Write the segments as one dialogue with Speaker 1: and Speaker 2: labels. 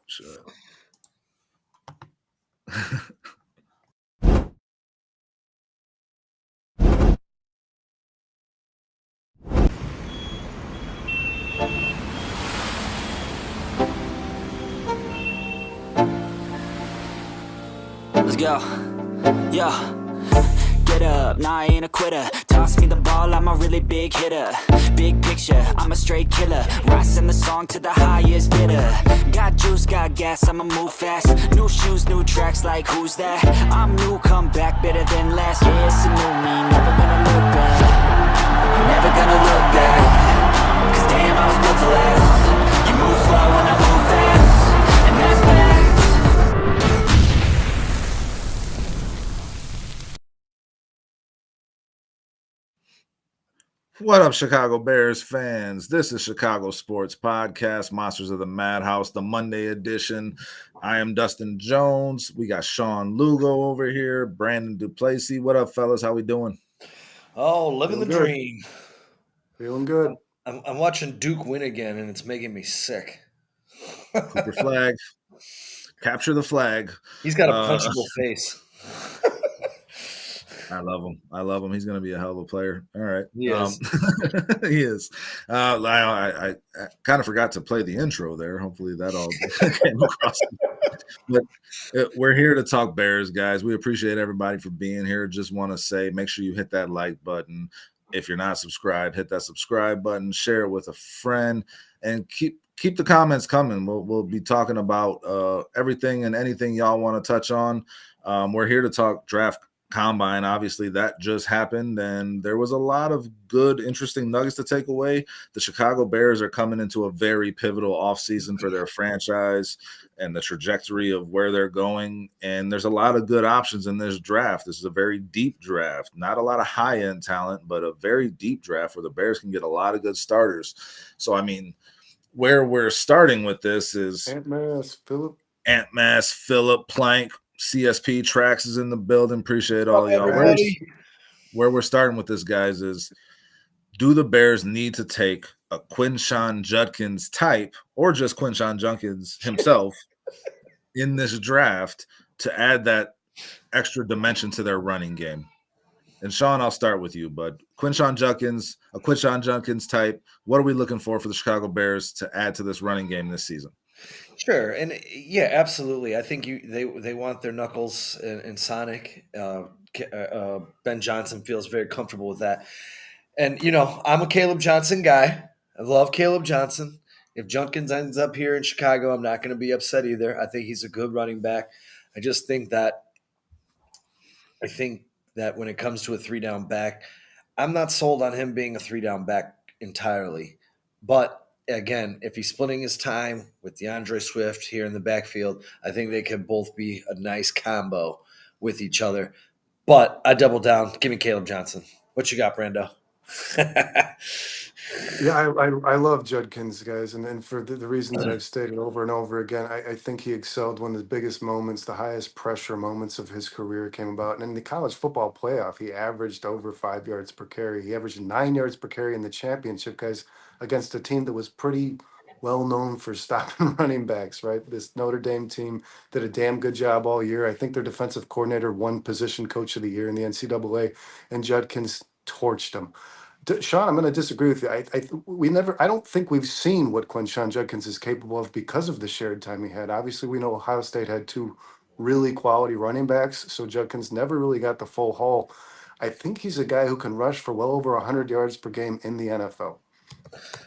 Speaker 1: Shut
Speaker 2: Let's go. Yo. Get up, nah, I ain't a quitter. Toss me the ball, I'm a really big hitter. Big picture, I'm a straight killer. Rising the song to the highest bidder. Got juice, got gas, I'ma move fast. New shoes, new tracks, like who's that? I'm new, come back, better than last. Yeah, it's a new me, never gonna look back. Never gonna look back. Cause damn, I was built to last. You move slow and I move fast. And that's facts.
Speaker 1: What up, Chicago Bears fans? This is Chicago Sports Podcast, Monsters of the Madhouse, the Monday edition. I am Dustin Jones. We got Sean Lugo over here, Brandon Duplessis. What up, fellas? How we doing?
Speaker 3: Oh, living the dream.
Speaker 4: Feeling good.
Speaker 3: I'm watching Duke win again, and it's making me sick.
Speaker 1: Keep your flag. Capture the flag.
Speaker 3: He's got a punchable face.
Speaker 1: I love him. I love him. He's going to be a hell of a player. All right.
Speaker 3: He is.
Speaker 1: He is. I kind of forgot to play the intro there. Hopefully that all came across. But we're here to talk Bears, guys. We appreciate everybody for being here. Just want to say, make sure you hit that like button. If you're not subscribed, hit that subscribe button. Share it with a friend, and keep the comments coming. We'll be talking about everything and anything y'all want to touch on. We're here to talk draft combine. Obviously that just happened, and there was a lot of good, interesting nuggets to take away. The Chicago Bears are coming into a very pivotal offseason for their franchise and the trajectory of where they're going, and there's a lot of good options in this draft. This is a very deep draft, not a lot of high-end talent, but a very deep draft where the Bears can get a lot of good starters. So I mean, where we're starting with this is Ant Mass, Phillip, Plank, CSP Tracks is in the building. Appreciate all of y'all. Where we're starting with this, guys, is do the Bears need to take a Quinshon Judkins-Type or just Quinshon Judkins himself in this draft to add that extra dimension to their running game? And Sean, I'll start with you, but Quinshon Judkins-Type, what are we looking for the Chicago Bears to add to this running game this season?
Speaker 3: Sure, and yeah, absolutely. I think they want their knuckles and Sonic. Ben Johnson feels very comfortable with that, and I'm a Caleb Johnson guy. I love Caleb Johnson. If Judkins ends up here in Chicago, I'm not going to be upset either. I think he's a good running back. I just think that when it comes to a 3-down back, I'm not sold on him being a 3-down back entirely, but again, if he's splitting his time with DeAndre Swift here in the backfield, I think they could both be a nice combo with each other. But I double down. Give me Caleb Johnson. What you got, Brando?
Speaker 4: Yeah, I love Judkins, guys, and for the reason that I've stated over and over again, I think he excelled. One of the biggest moments, the highest pressure moments of his career came about. And in the college football playoff, he averaged over 5 yards per carry. He averaged 9 yards per carry in the championship, guys, against a team that was pretty well known for stopping running backs, right? This Notre Dame team did a damn good job all year. I think their defensive coordinator won position coach of the year in the NCAA, and Judkins torched them. Sean, I'm going to disagree with you. I don't think we've seen what Quinshon Judkins is capable of because of the shared time he had. Obviously, we know Ohio State had two really quality running backs, so Judkins never really got the full haul. I think he's a guy who can rush for well over 100 yards per game in the NFL.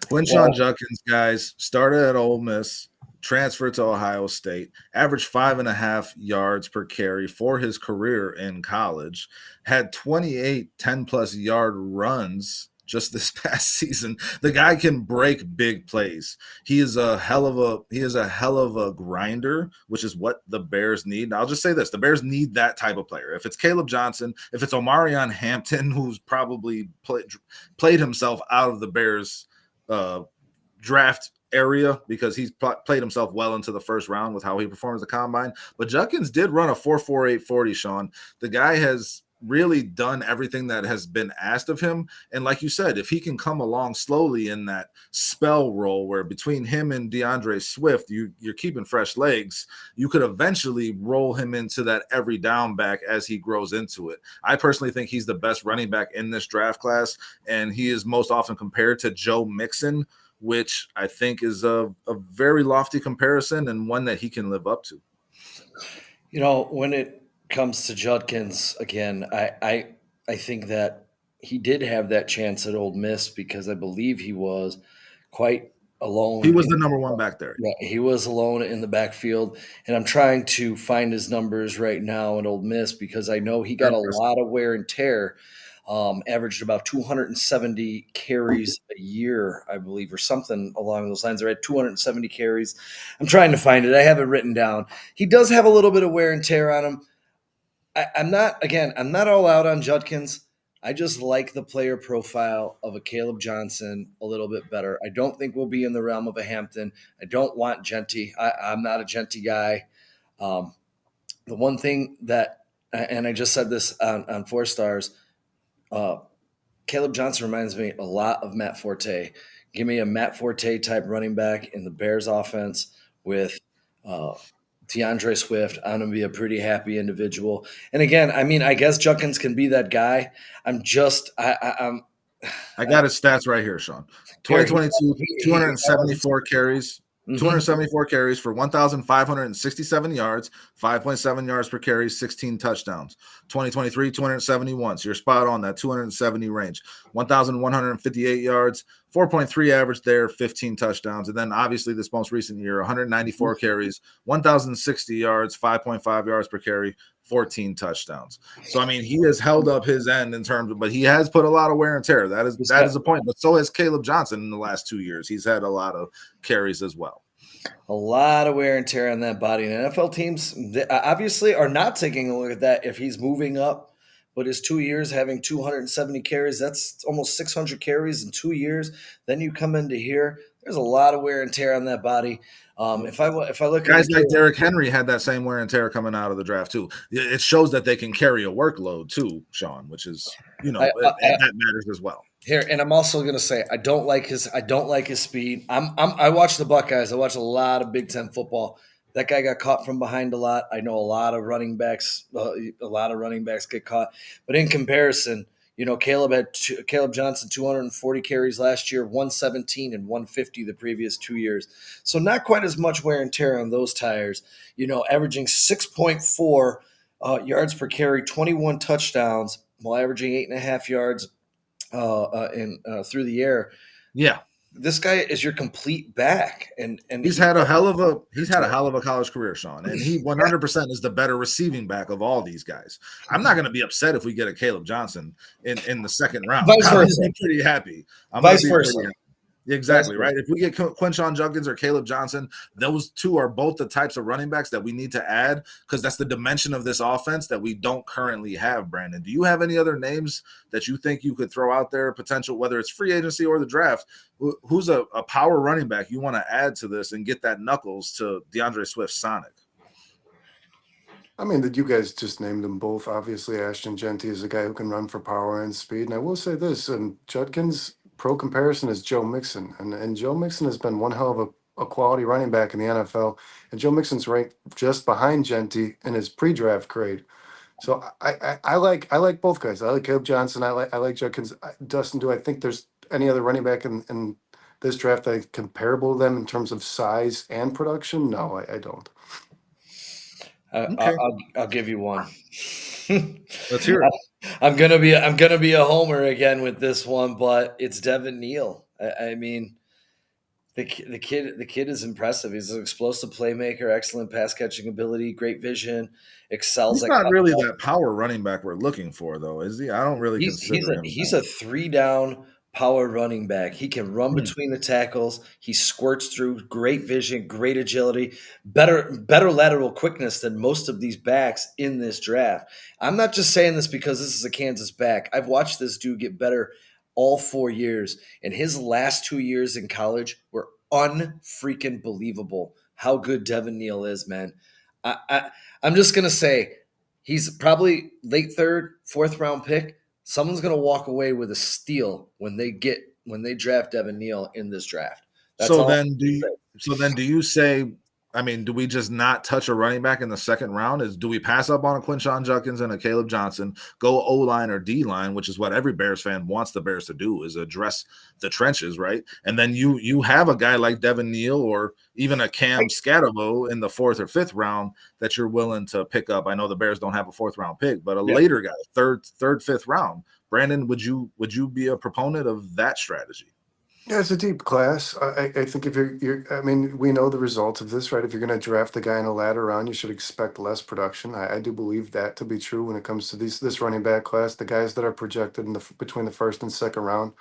Speaker 1: Quinshon Judkins, guys, started at Ole Miss, transferred to Ohio State, averaged 5.5 yards per carry for his career in college, had 28 10-plus yard runs just this past season. The guy can break big plays. He is a hell of a grinder, which is what the Bears need. And I'll just say this: the Bears need that type of player. If it's Caleb Johnson, if it's Omarion Hampton, who's probably played himself out of the Bears draft area because he's played himself well into the first round with how he performed at the combine. But Judkins did run a 4.48 40, Sean. The guy has really done everything that has been asked of him. And like you said, if he can come along slowly in that spell role where between him and DeAndre Swift, you're keeping fresh legs, you could eventually roll him into that every down back as he grows into it. I personally think he's the best running back in this draft class, and he is most often compared to Joe Mixon, which I think is a very lofty comparison and one that he can live up to.
Speaker 3: When it comes to Judkins, again, I think that he did have that chance at Ole Miss because I believe he was quite alone.
Speaker 1: He was the number one back there.
Speaker 3: Yeah, he was alone in the backfield, and I'm trying to find his numbers right now at Ole Miss because I know he got a lot of wear and tear. Averaged about 270 carries a year, I believe, or something along those lines. They're at 270 carries. I'm trying to find it. I have it written down. He does have a little bit of wear and tear on him. I'm not all out on Judkins. I just like the player profile of a Caleb Johnson a little bit better. I don't think we'll be in the realm of a Hampton. I don't want Jeanty. I'm not a Jeanty guy. The one thing that, and I just said this on 4 Stars, Caleb Johnson reminds me a lot of Matt Forte. Give me a Matt Forte type running back in the Bears offense with DeAndre Swift. I'm going to be a pretty happy individual. And again, I mean, I guess Judkins can be that guy. I
Speaker 1: got his stats right here, Sean. 2022, 274 carries. 274 carries for 1,567 yards, 5.7 yards per carry, 16 touchdowns. 2023, 271. So you're spot on that 270 range. 1,158 yards, 4.3 average there, 15 touchdowns. And then obviously this most recent year, 194 carries, 1,060 yards, 5.5 yards per carry, 14 touchdowns. So, I mean, he has held up his end in terms of, but he has put a lot of wear and tear. That is a point. But so has Caleb Johnson in the last 2 years. He's had a lot of carries as well.
Speaker 3: A lot of wear and tear on that body. And NFL teams obviously are not taking a look at that if he's moving up. But his 2 years having 270 carries, that's almost 600 carries in 2 years. Then you come into here, there's a lot of wear and tear on that body. If I look
Speaker 1: guys like Derrick Henry had that same wear and tear coming out of the draft too. It shows that they can carry a workload too, Sean, which is that matters as well.
Speaker 3: Here, and I'm also going to say I don't like his speed. I watch the Buckeyes. I watch a lot of Big Ten football. That guy got caught from behind a lot. I know a lot of running backs get caught, but in comparison, Caleb Johnson 240 carries last year, 117 and 150 the previous 2 years. So not quite as much wear and tear on those tires. Averaging 6.4 yards per carry, 21 touchdowns, while averaging 8.5 yards through the air.
Speaker 1: Yeah.
Speaker 3: This guy is your complete back, and
Speaker 1: he's had a hell of a college career, Sean, and he 100% is the better receiving back of all these guys. I'm not going to be upset if we get a Caleb Johnson in the second round. I'm going to be pretty happy.
Speaker 3: Vice versa.
Speaker 1: Exactly, right? If we get Quinshon Judkins or Caleb Johnson, those two are both the types of running backs that we need to add because that's the dimension of this offense that we don't currently have, Brandon. Do you have any other names that you think you could throw out there, potential, whether it's free agency or the draft? Who's a power running back you want to add to this and get that knuckles to DeAndre Swift Sonic?
Speaker 4: I mean, that you guys just named them both. Obviously, Ashton Jeanty is a guy who can run for power and speed. And I will say this, and Judkins' pro comparison is Joe Mixon. And Joe Mixon has been one hell of a quality running back in the NFL. And Joe Mixon's ranked just behind Jeanty in his pre-draft grade. So I like both guys. I like Caleb Johnson. I like Judkins. Dustin, do I think there's any other running back in this draft that is comparable to them in terms of size and production? No, I don't.
Speaker 3: Okay. I'll give you one.
Speaker 1: Let's hear it.
Speaker 3: I'm gonna be a homer again with this one, but it's Devin Neal. I mean, the kid is impressive. He's an explosive playmaker, excellent pass catching ability, great vision, excels.
Speaker 1: He's not really that power running back we're looking for, though, is he? I don't really consider him.
Speaker 3: He's a 3-down power running back. He can run between the tackles. He squirts through. Great vision, great agility, better lateral quickness than most of these backs in this draft. I'm not just saying this because this is a Kansas back. I've watched this dude get better all 4 years, and his last 2 years in college were unfreaking believable. How good Devin Neal is, man. I'm just gonna say, He's probably late third, fourth round pick. Someone's going to walk away with a steal when they draft Devin Neal in this draft. That's
Speaker 1: So
Speaker 3: all.
Speaker 1: then do you say, I mean, do we just not touch a running back in the second round? Do we pass up on a Quinshon Judkins and a Caleb Johnson, go O-line or D-line, which is what every Bears fan wants the Bears to do, is address the trenches, right? And then you have a guy like Devin Neal or even a Cam Scatabo in the fourth or fifth round that you're willing to pick up. I know the Bears don't have a fourth round pick, but a later guy, third, fifth round. Brandon, would you be a proponent of that strategy?
Speaker 4: Yeah, it's a deep class. I think if I mean, we know the results of this, right? If you're going to draft the guy in a latter round, you should expect less production. I do believe that to be true when it comes to this running back class. The guys that are projected between the first and second round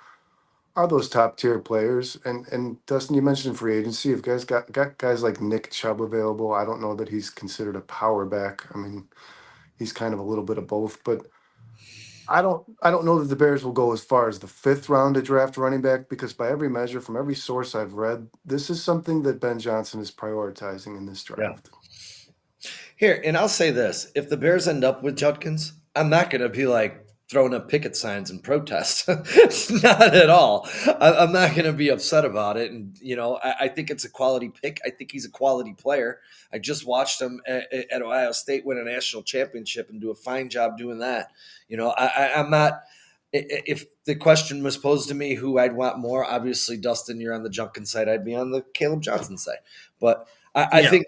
Speaker 4: are those top tier players. And Dustin, you mentioned free agency. If guys got guys like Nick Chubb available, I don't know that he's considered a power back. I mean, he's kind of a little bit of both, but I don't know that the Bears will go as far as the fifth round to draft running back, because by every measure, from every source I've read, this is something that Ben Johnson is prioritizing in this draft.
Speaker 3: Here, and I'll say this: if the Bears end up with Judkins, I'm not going to be like throwing up picket signs and protest. Not at all. I'm not going to be upset about it. And I think it's a quality pick. I think he's a quality player. I just watched him at Ohio State win a national championship and do a fine job doing that. I'm not. If the question was posed to me who I'd want more, obviously, Dustin, you're on the Judkins side. I'd be on the Caleb Johnson side. But I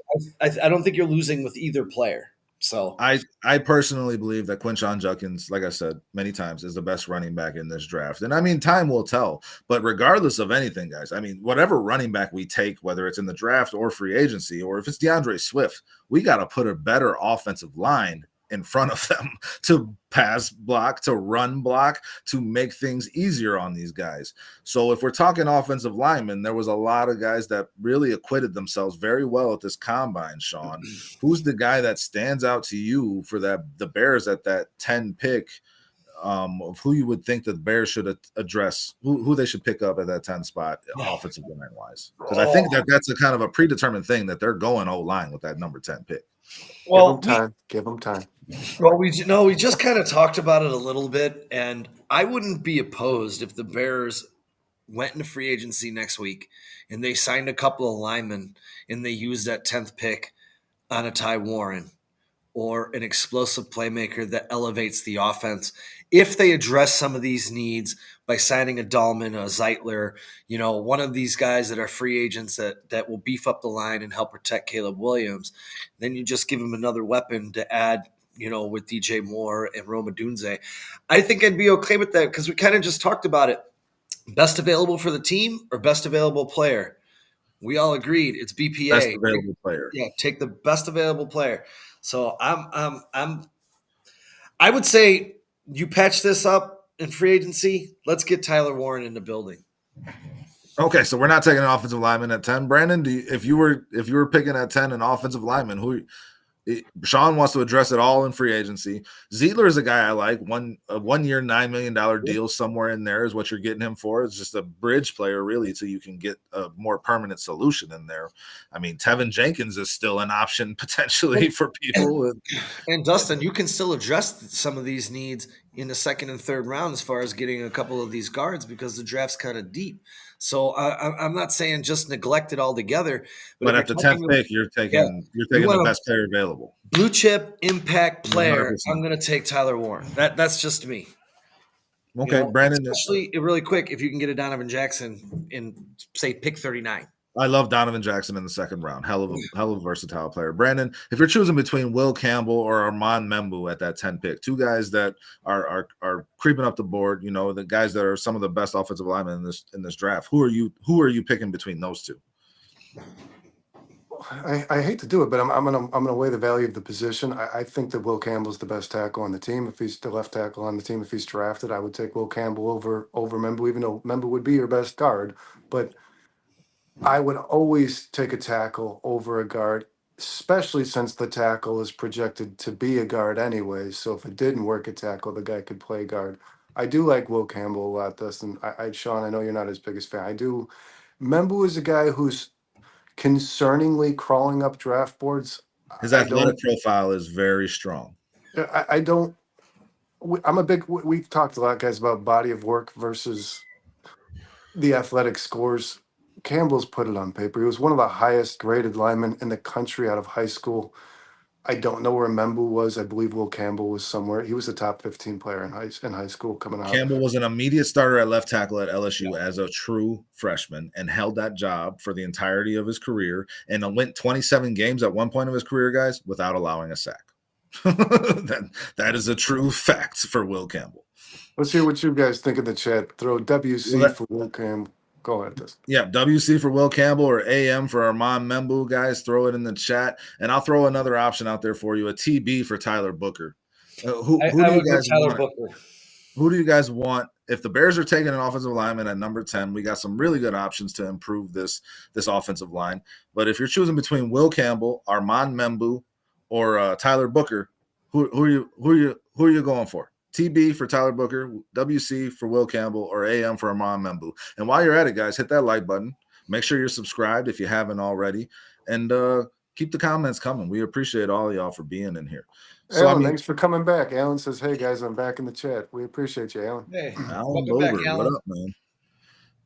Speaker 3: don't think you're losing with either player. So
Speaker 1: I personally believe that Quinshon Judkins, like I said many times, is the best running back in this draft. And I mean, time will tell. But regardless of anything, guys, I mean, whatever running back we take, whether it's in the draft or free agency, or if it's DeAndre Swift, we got to put a better offensive line in front of them to pass block, to run block, to make things easier on these guys. So if we're talking offensive linemen, there was a lot of guys that really acquitted themselves very well at this combine, Sean. Who's the guy that stands out to you for the Bears at that 10 pick, of who you would think that the Bears should address, who they should pick up at that 10 spot, offensive line wise? Because I think that's a kind of a predetermined thing that they're going O-line with that number 10 pick.
Speaker 3: Well,
Speaker 4: give them time.
Speaker 3: Well, we just kind of talked about it a little bit, and I wouldn't be opposed if the Bears went into free agency next week and they signed a couple of linemen and they used that 10th pick on a Ty Warren or an explosive playmaker that elevates the offense. If they address some of these needs by signing a Dahlman, a Zeitler, one of these guys that are free agents that will beef up the line and help protect Caleb Williams, then you just give him another weapon to add, with DJ Moore and Roma Dunze. I think I'd be okay with that because we kind of just talked about it. Best available for the team or best available player? We all agreed it's BPA.
Speaker 1: Best available player.
Speaker 3: Yeah, take the best available player. So I would say you patch this up in free agency. Let's get Tyler Warren in the building.
Speaker 1: Okay, so we're not taking an offensive lineman at 10. Brandon, if you were picking at 10 an offensive lineman, Sean wants to address it all in free agency. Zeitler is a guy I like. A 1 year, $9 million deal somewhere in there is what you're getting him for. It's just a bridge player, really, so you can get a more permanent solution in there. I mean, Tevin Jenkins is still an option potentially for people.
Speaker 3: And Dustin, you can still address some of these needs in the second and third round as far as getting a couple of these guards because the draft's kind of deep. So I'm not saying just neglect it altogether.
Speaker 1: But at the 10th pick, you're taking the best player available.
Speaker 3: Blue chip impact player. 100%. I'm going to take Tyler Warren. That's just me.
Speaker 1: Okay, Brandon.
Speaker 3: Especially really quick, if you can get a Donovan Jackson in, say, pick 39.
Speaker 1: I love Donovan Jackson in the second round. Hell of a versatile player. Brandon, if you're choosing between Will Campbell or Armand Membou at that 10 pick, two guys that are creeping up the board, the guys that are some of the best offensive linemen in this draft, who are you picking between those two?
Speaker 4: I hate to do it, but I'm gonna weigh the value of the position. I think that Will Campbell's the best tackle on the team. If he's the left tackle on the team, if he's drafted, I would take Will Campbell over Membou, even though Membou would be your best guard. But I would always take a tackle over a guard, especially since the tackle is projected to be a guard anyway. So if it didn't work at tackle, the guy could play guard. I do like Will Campbell a lot, Dustin. Sean, I know you're not his biggest fan. I do. Membou is a guy who's concerningly crawling up draft boards.
Speaker 1: His athletic profile is very strong.
Speaker 4: I don't. I'm a big. We've talked a lot, guys, about body of work versus the athletic scores. Campbell's put it on paper. He was one of the highest graded linemen in the country out of high school. I don't know where Membou was. I believe Will Campbell was somewhere. He was a top 15 player in high school coming out.
Speaker 1: Campbell was an immediate starter at left tackle at LSU as a true freshman and held that job for the entirety of his career and went 27 games at one point of his career, guys, without allowing a sack. that is a true fact for Will Campbell.
Speaker 4: Let's hear what you guys think in the chat. Throw WC for Will Campbell. Go ahead.
Speaker 1: Yeah, WC for Will Campbell or AM for Armand Membou, guys. Throw it in the chat. And I'll throw another option out there for you, a TB for Tyler Booker. Who do you guys want? Booker. Who do you guys want? If the Bears are taking an offensive lineman at number 10, we got some really good options to improve this offensive line. But if you're choosing between Will Campbell, Armand Membou, or Tyler Booker, who are you going for? TB for Tyler Booker, WC for Will Campbell, or AM for Armand Membou. And while you're at it, guys, hit that like button. Make sure you're subscribed if you haven't already. And keep the comments coming. We appreciate all of y'all for being in here.
Speaker 4: So, Alan, thanks for coming back. Alan says, hey, guys, I'm back in the chat. We appreciate you, Alan.
Speaker 3: Hey,
Speaker 1: Alan Bober, what up, man?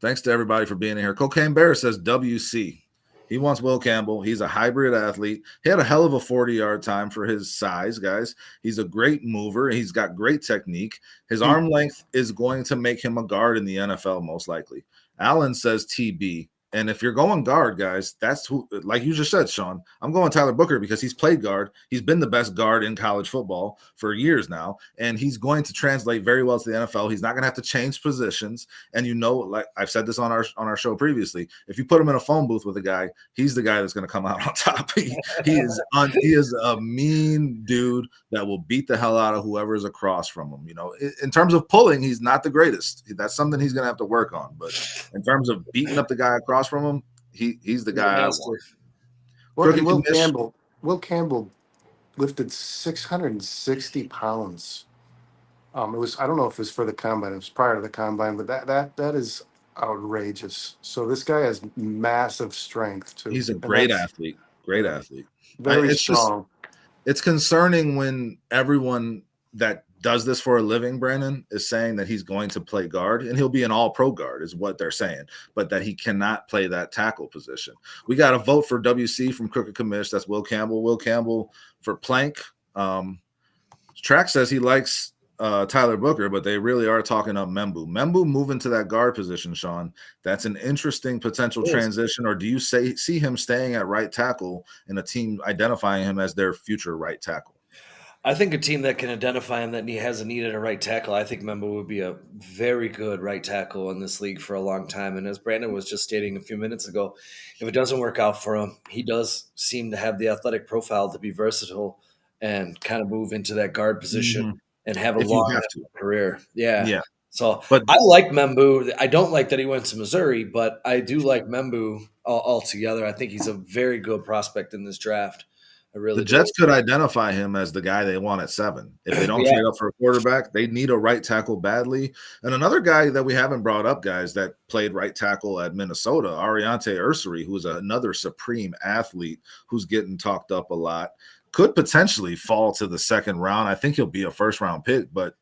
Speaker 1: Thanks to everybody for being in here. Cocaine Bear says WC. He wants Will Campbell. He's a hybrid athlete. He had a hell of a 40-yard time for his size, guys. He's a great mover. He's got great technique. His arm length is going to make him a guard in the NFL, most likely. Allen says TB. And if you're going guard, guys, that's who, like you just said, Sean, I'm going Tyler Booker because he's played guard. He's been the best guard in college football for years now, and he's going to translate very well to the NFL. He's not going to have to change positions. And like I've said this on our show previously, if you put him in a phone booth with a guy, he's the guy that's going to come out on top. He is a mean dude that will beat the hell out of whoever is across from him. You know, in terms of pulling, he's not the greatest. That's something he's going to have to work on. But in terms of beating up the guy across from him, he's the guy I want.
Speaker 4: Will Campbell lifted 660 pounds. I don't know if it was for the combine. It was prior to the combine, but that is outrageous. So this guy has massive strength too.
Speaker 1: He's a great athlete. Great athlete.
Speaker 4: Very strong.
Speaker 1: It's concerning when everyone that does this for a living, Brandon, is saying that he's going to play guard, and he'll be an all-pro guard is what they're saying, but that he cannot play that tackle position. We got a vote for WC from Crooked Commish. That's Will Campbell. Will Campbell for Plank. Track says he likes Tyler Booker, but they really are talking up Membou. Membou moving to that guard position, Sean. That's an interesting potential transition, or do you see him staying at right tackle and a team identifying him as their future right tackle?
Speaker 3: I think a team that can identify him that he hasn't needed a right tackle, I think Membou would be a very good right tackle in this league for a long time. And as Brandon was just stating a few minutes ago, if it doesn't work out for him, he does seem to have the athletic profile to be versatile and kind of move into that guard position and have a long career. Yeah. So I like Membou. I don't like that he went to Missouri, but I do like Membou altogether. I think he's a very good prospect in this draft. The
Speaker 1: Jets could identify him as the guy they want at 7. If they don't trade up for a quarterback, they need a right tackle badly. And another guy that we haven't brought up, guys, that played right tackle at Minnesota, Ariante Ursary, who's another supreme athlete who's getting talked up a lot, could potentially fall to the second round. I think he'll be a first-round pick, but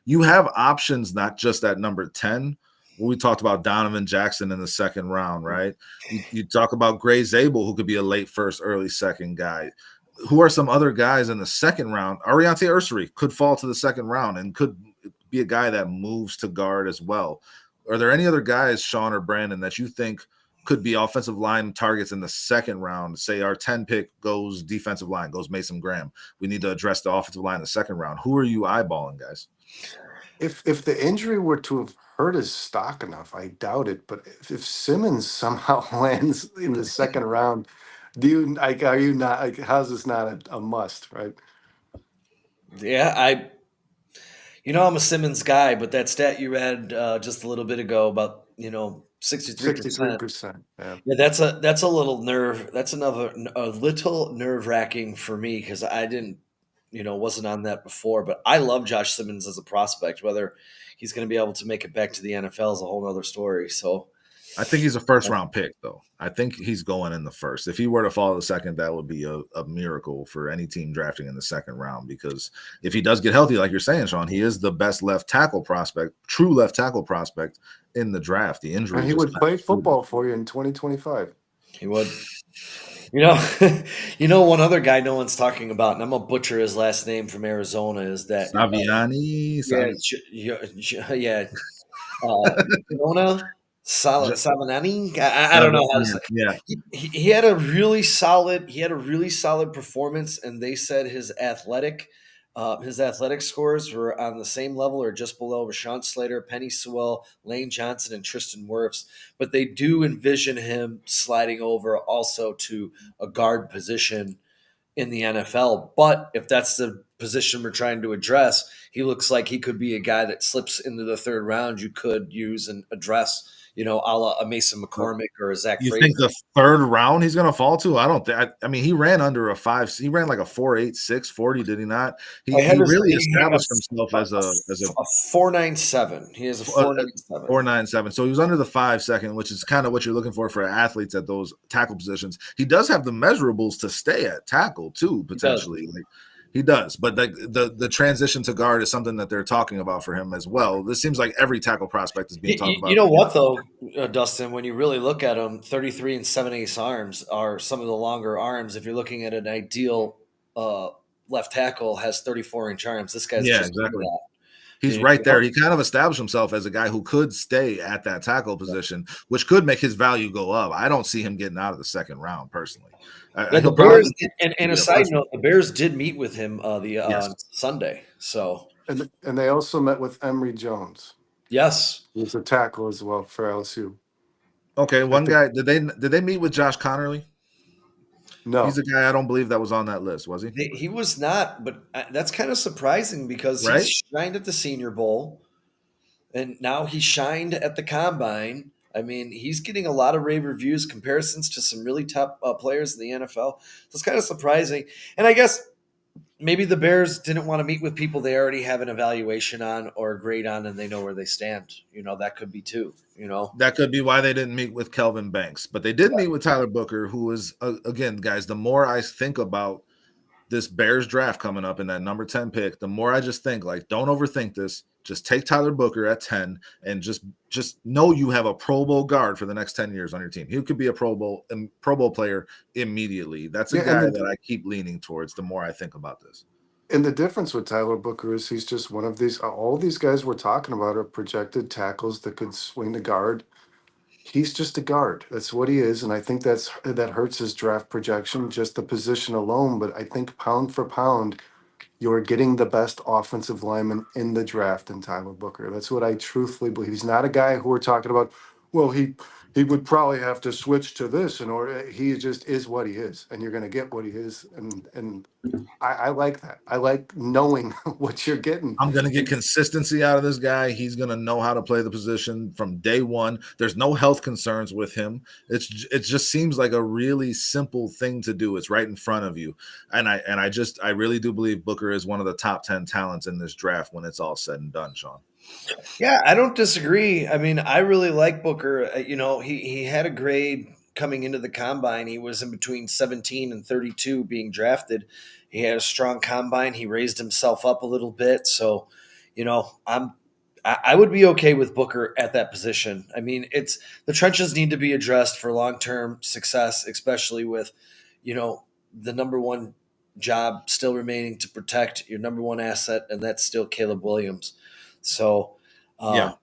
Speaker 1: you have options not just at number 10. We talked about Donovan Jackson in the second round, right? You talk about Gray Zabel, who could be a late first, early second guy. Who are some other guys in the second round? Ariante Ursary could fall to the second round and could be a guy that moves to guard as well. Are there any other guys, Sean or Brandon, that you think could be offensive line targets in the second round? Say our 10 pick goes defensive line, goes Mason Graham. We need to address the offensive line in the second round. Who are you eyeballing, guys?
Speaker 4: If the injury were to have hurt his stock enough, I doubt it. But if Simmons somehow lands in the second round, are you not? How's this not a must, right?
Speaker 3: Yeah, I'm a Simmons guy, but that stat you read just a little bit ago about 63%. Yeah, that's a little nerve. That's a little nerve wracking for me because I didn't. Wasn't on that before, but I love Josh Simmons as a prospect. Whether he's going to be able to make it back to the NFL is a whole other story. So
Speaker 1: I think he's a first-round pick, though. I think he's going in the first. If he were to fall to the second, that would be a miracle for any team drafting in the second round, because if he does get healthy, like you're saying, Sean, he is the best left tackle prospect, true left tackle prospect in the draft. The injury,
Speaker 4: And he would play football for you in 2025.
Speaker 3: He would. One other guy no one's talking about, and I'm gonna butcher his last name from Arizona, is that
Speaker 1: Saviani.
Speaker 3: Jonah Savanani. I don't know how to say.
Speaker 1: Yeah,
Speaker 3: he had a really solid performance, and they said his athletic scores were on the same level or just below Rashawn Slater, Penny Sewell, Lane Johnson, and Tristan Wirfs. But they do envision him sliding over also to a guard position in the NFL. But if that's the position we're trying to address, he looks like he could be a guy that slips into the third round you could use and address, a la a Mason McCormick or a Zach
Speaker 1: You
Speaker 3: Frazier.
Speaker 1: think the third round he's going to fall to? I don't think. I mean, he ran under a 5. He ran like a 4.86 40, did he not? He really established himself as a
Speaker 3: 4.97. He has a 4.97.
Speaker 1: 4.97. So he was under the 5 second, which is kind of what you're looking for athletes at those tackle positions. He does have the measurables to stay at tackle too, potentially. He does, but the transition to guard is something that they're talking about for him as well. This seems like every tackle prospect is being talked about.
Speaker 3: You know what, though, Dustin, when you really look at him, 33 and 7/8 arms are some of the longer arms. If you're looking at an ideal left tackle, has 34-inch arms. This guy's just
Speaker 1: exactly.
Speaker 3: That.
Speaker 1: He's right there. He kind of established himself as a guy who could stay at that tackle position, which could make his value go up. I don't see him getting out of the second round personally.
Speaker 3: The Bears, and a side note, the Bears did meet with him on Sunday. So,
Speaker 4: and they also met with Emory Jones.
Speaker 3: Yes,
Speaker 4: he's a tackle as well for LSU.
Speaker 1: Okay, one guy. Did they meet with Josh Connerly?
Speaker 4: No,
Speaker 1: he's a guy I don't believe that was on that list. Was he?
Speaker 3: He was not, but that's kind of surprising because he shined at the Senior Bowl, and now he shined at the Combine. I mean, he's getting a lot of rave reviews, comparisons to some really top players in the NFL. So it's kind of surprising. And I guess maybe the Bears didn't want to meet with people they already have an evaluation on or a grade on, and they know where they stand. That could be too.
Speaker 1: That could be why they didn't meet with Kelvin Banks. But they did meet with Tyler Booker, who is, again, guys, the more I think about this Bears draft coming up in that number 10 pick, the more I just think, don't overthink this. Just take Tyler Booker at 10 and just know you have a Pro Bowl guard for the next 10 years on your team. He could be a Pro Bowl player immediately. That's a guy that I keep leaning towards the more I think about this.
Speaker 4: And the difference with Tyler Booker is he's just one of these. All these guys we're talking about are projected tackles that could swing the guard. He's just a guard. That's what he is, and I think that hurts his draft projection, just the position alone. But I think pound for pound, you're getting the best offensive lineman in the draft in Tyler Booker. That's what I truthfully believe. He's not a guy who we're talking about, well, he would probably have to switch to this in order. He just is what he is, and you're going to get what he is. And I like that. I like knowing what you're getting.
Speaker 1: I'm going to get consistency out of this guy. He's going to know how to play the position from day one. There's no health concerns with him. It just seems like a really simple thing to do. It's right in front of you. And I really do believe Booker is one of the top 10 talents in this draft when it's all said and done, Sean.
Speaker 3: Yeah, I don't disagree. I mean, I really like Booker. He had a grade coming into the Combine. He was in between 17 and 32 being drafted. He had a strong Combine. He raised himself up a little bit. So, I would be okay with Booker at that position. I mean, the trenches need to be addressed for long-term success, especially with, the number one job still remaining to protect your number one asset, and that's still Caleb Williams. So, really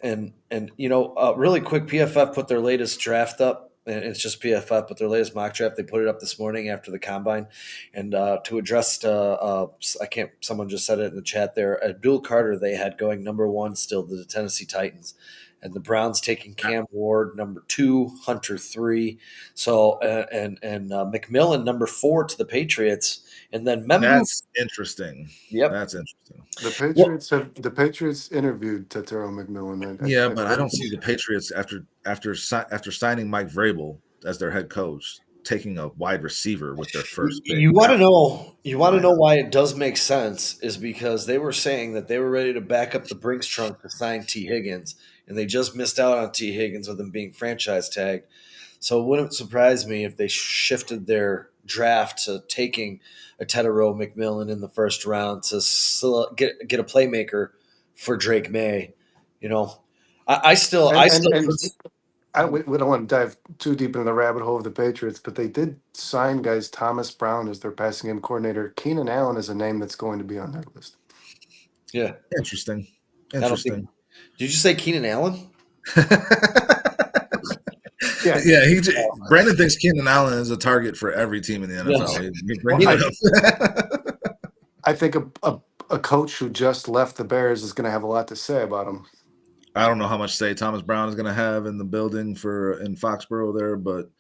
Speaker 3: quick, PFF put their latest draft up, and it's just PFF, but their latest mock draft, they put it up this morning after the Combine. And to address, someone just said it in the chat there, Abdul Carter, they had going number 1 still to the Tennessee Titans. And the Browns taking Cam Ward, number 2, Hunter 3. So, and McMillan, number 4 to the Patriots. And then Membou.
Speaker 1: That's interesting.
Speaker 3: Yep.
Speaker 1: That's interesting.
Speaker 4: The Patriots interviewed Tetero McMillan.
Speaker 1: But I don't see the Patriots after signing Mike Vrabel as their head coach taking a wide receiver with their first pick.
Speaker 3: You want to know why it does make sense is because they were saying that they were ready to back up the Brinks trunk to sign T. Higgins, and they just missed out on T. Higgins with him being franchise tagged. So it wouldn't surprise me if they shifted their draft to taking a Tetero McMillan in the first round to get a playmaker for Drake May. You know, we
Speaker 4: don't want to dive too deep into the rabbit hole of the Patriots, but they did sign guys. Thomas Brown as their passing game coordinator. Keenan Allen is a name that's going to be on their list.
Speaker 3: Yeah,
Speaker 1: Interesting.
Speaker 3: did you say Keenan Allen?
Speaker 1: Yeah. Brandon thinks Keenan Allen is a target for every team in the NFL.
Speaker 4: I think a coach who just left the Bears is going to have a lot to say about him.
Speaker 1: I don't know how much say Thomas Brown is going to have in the building in Foxborough there, but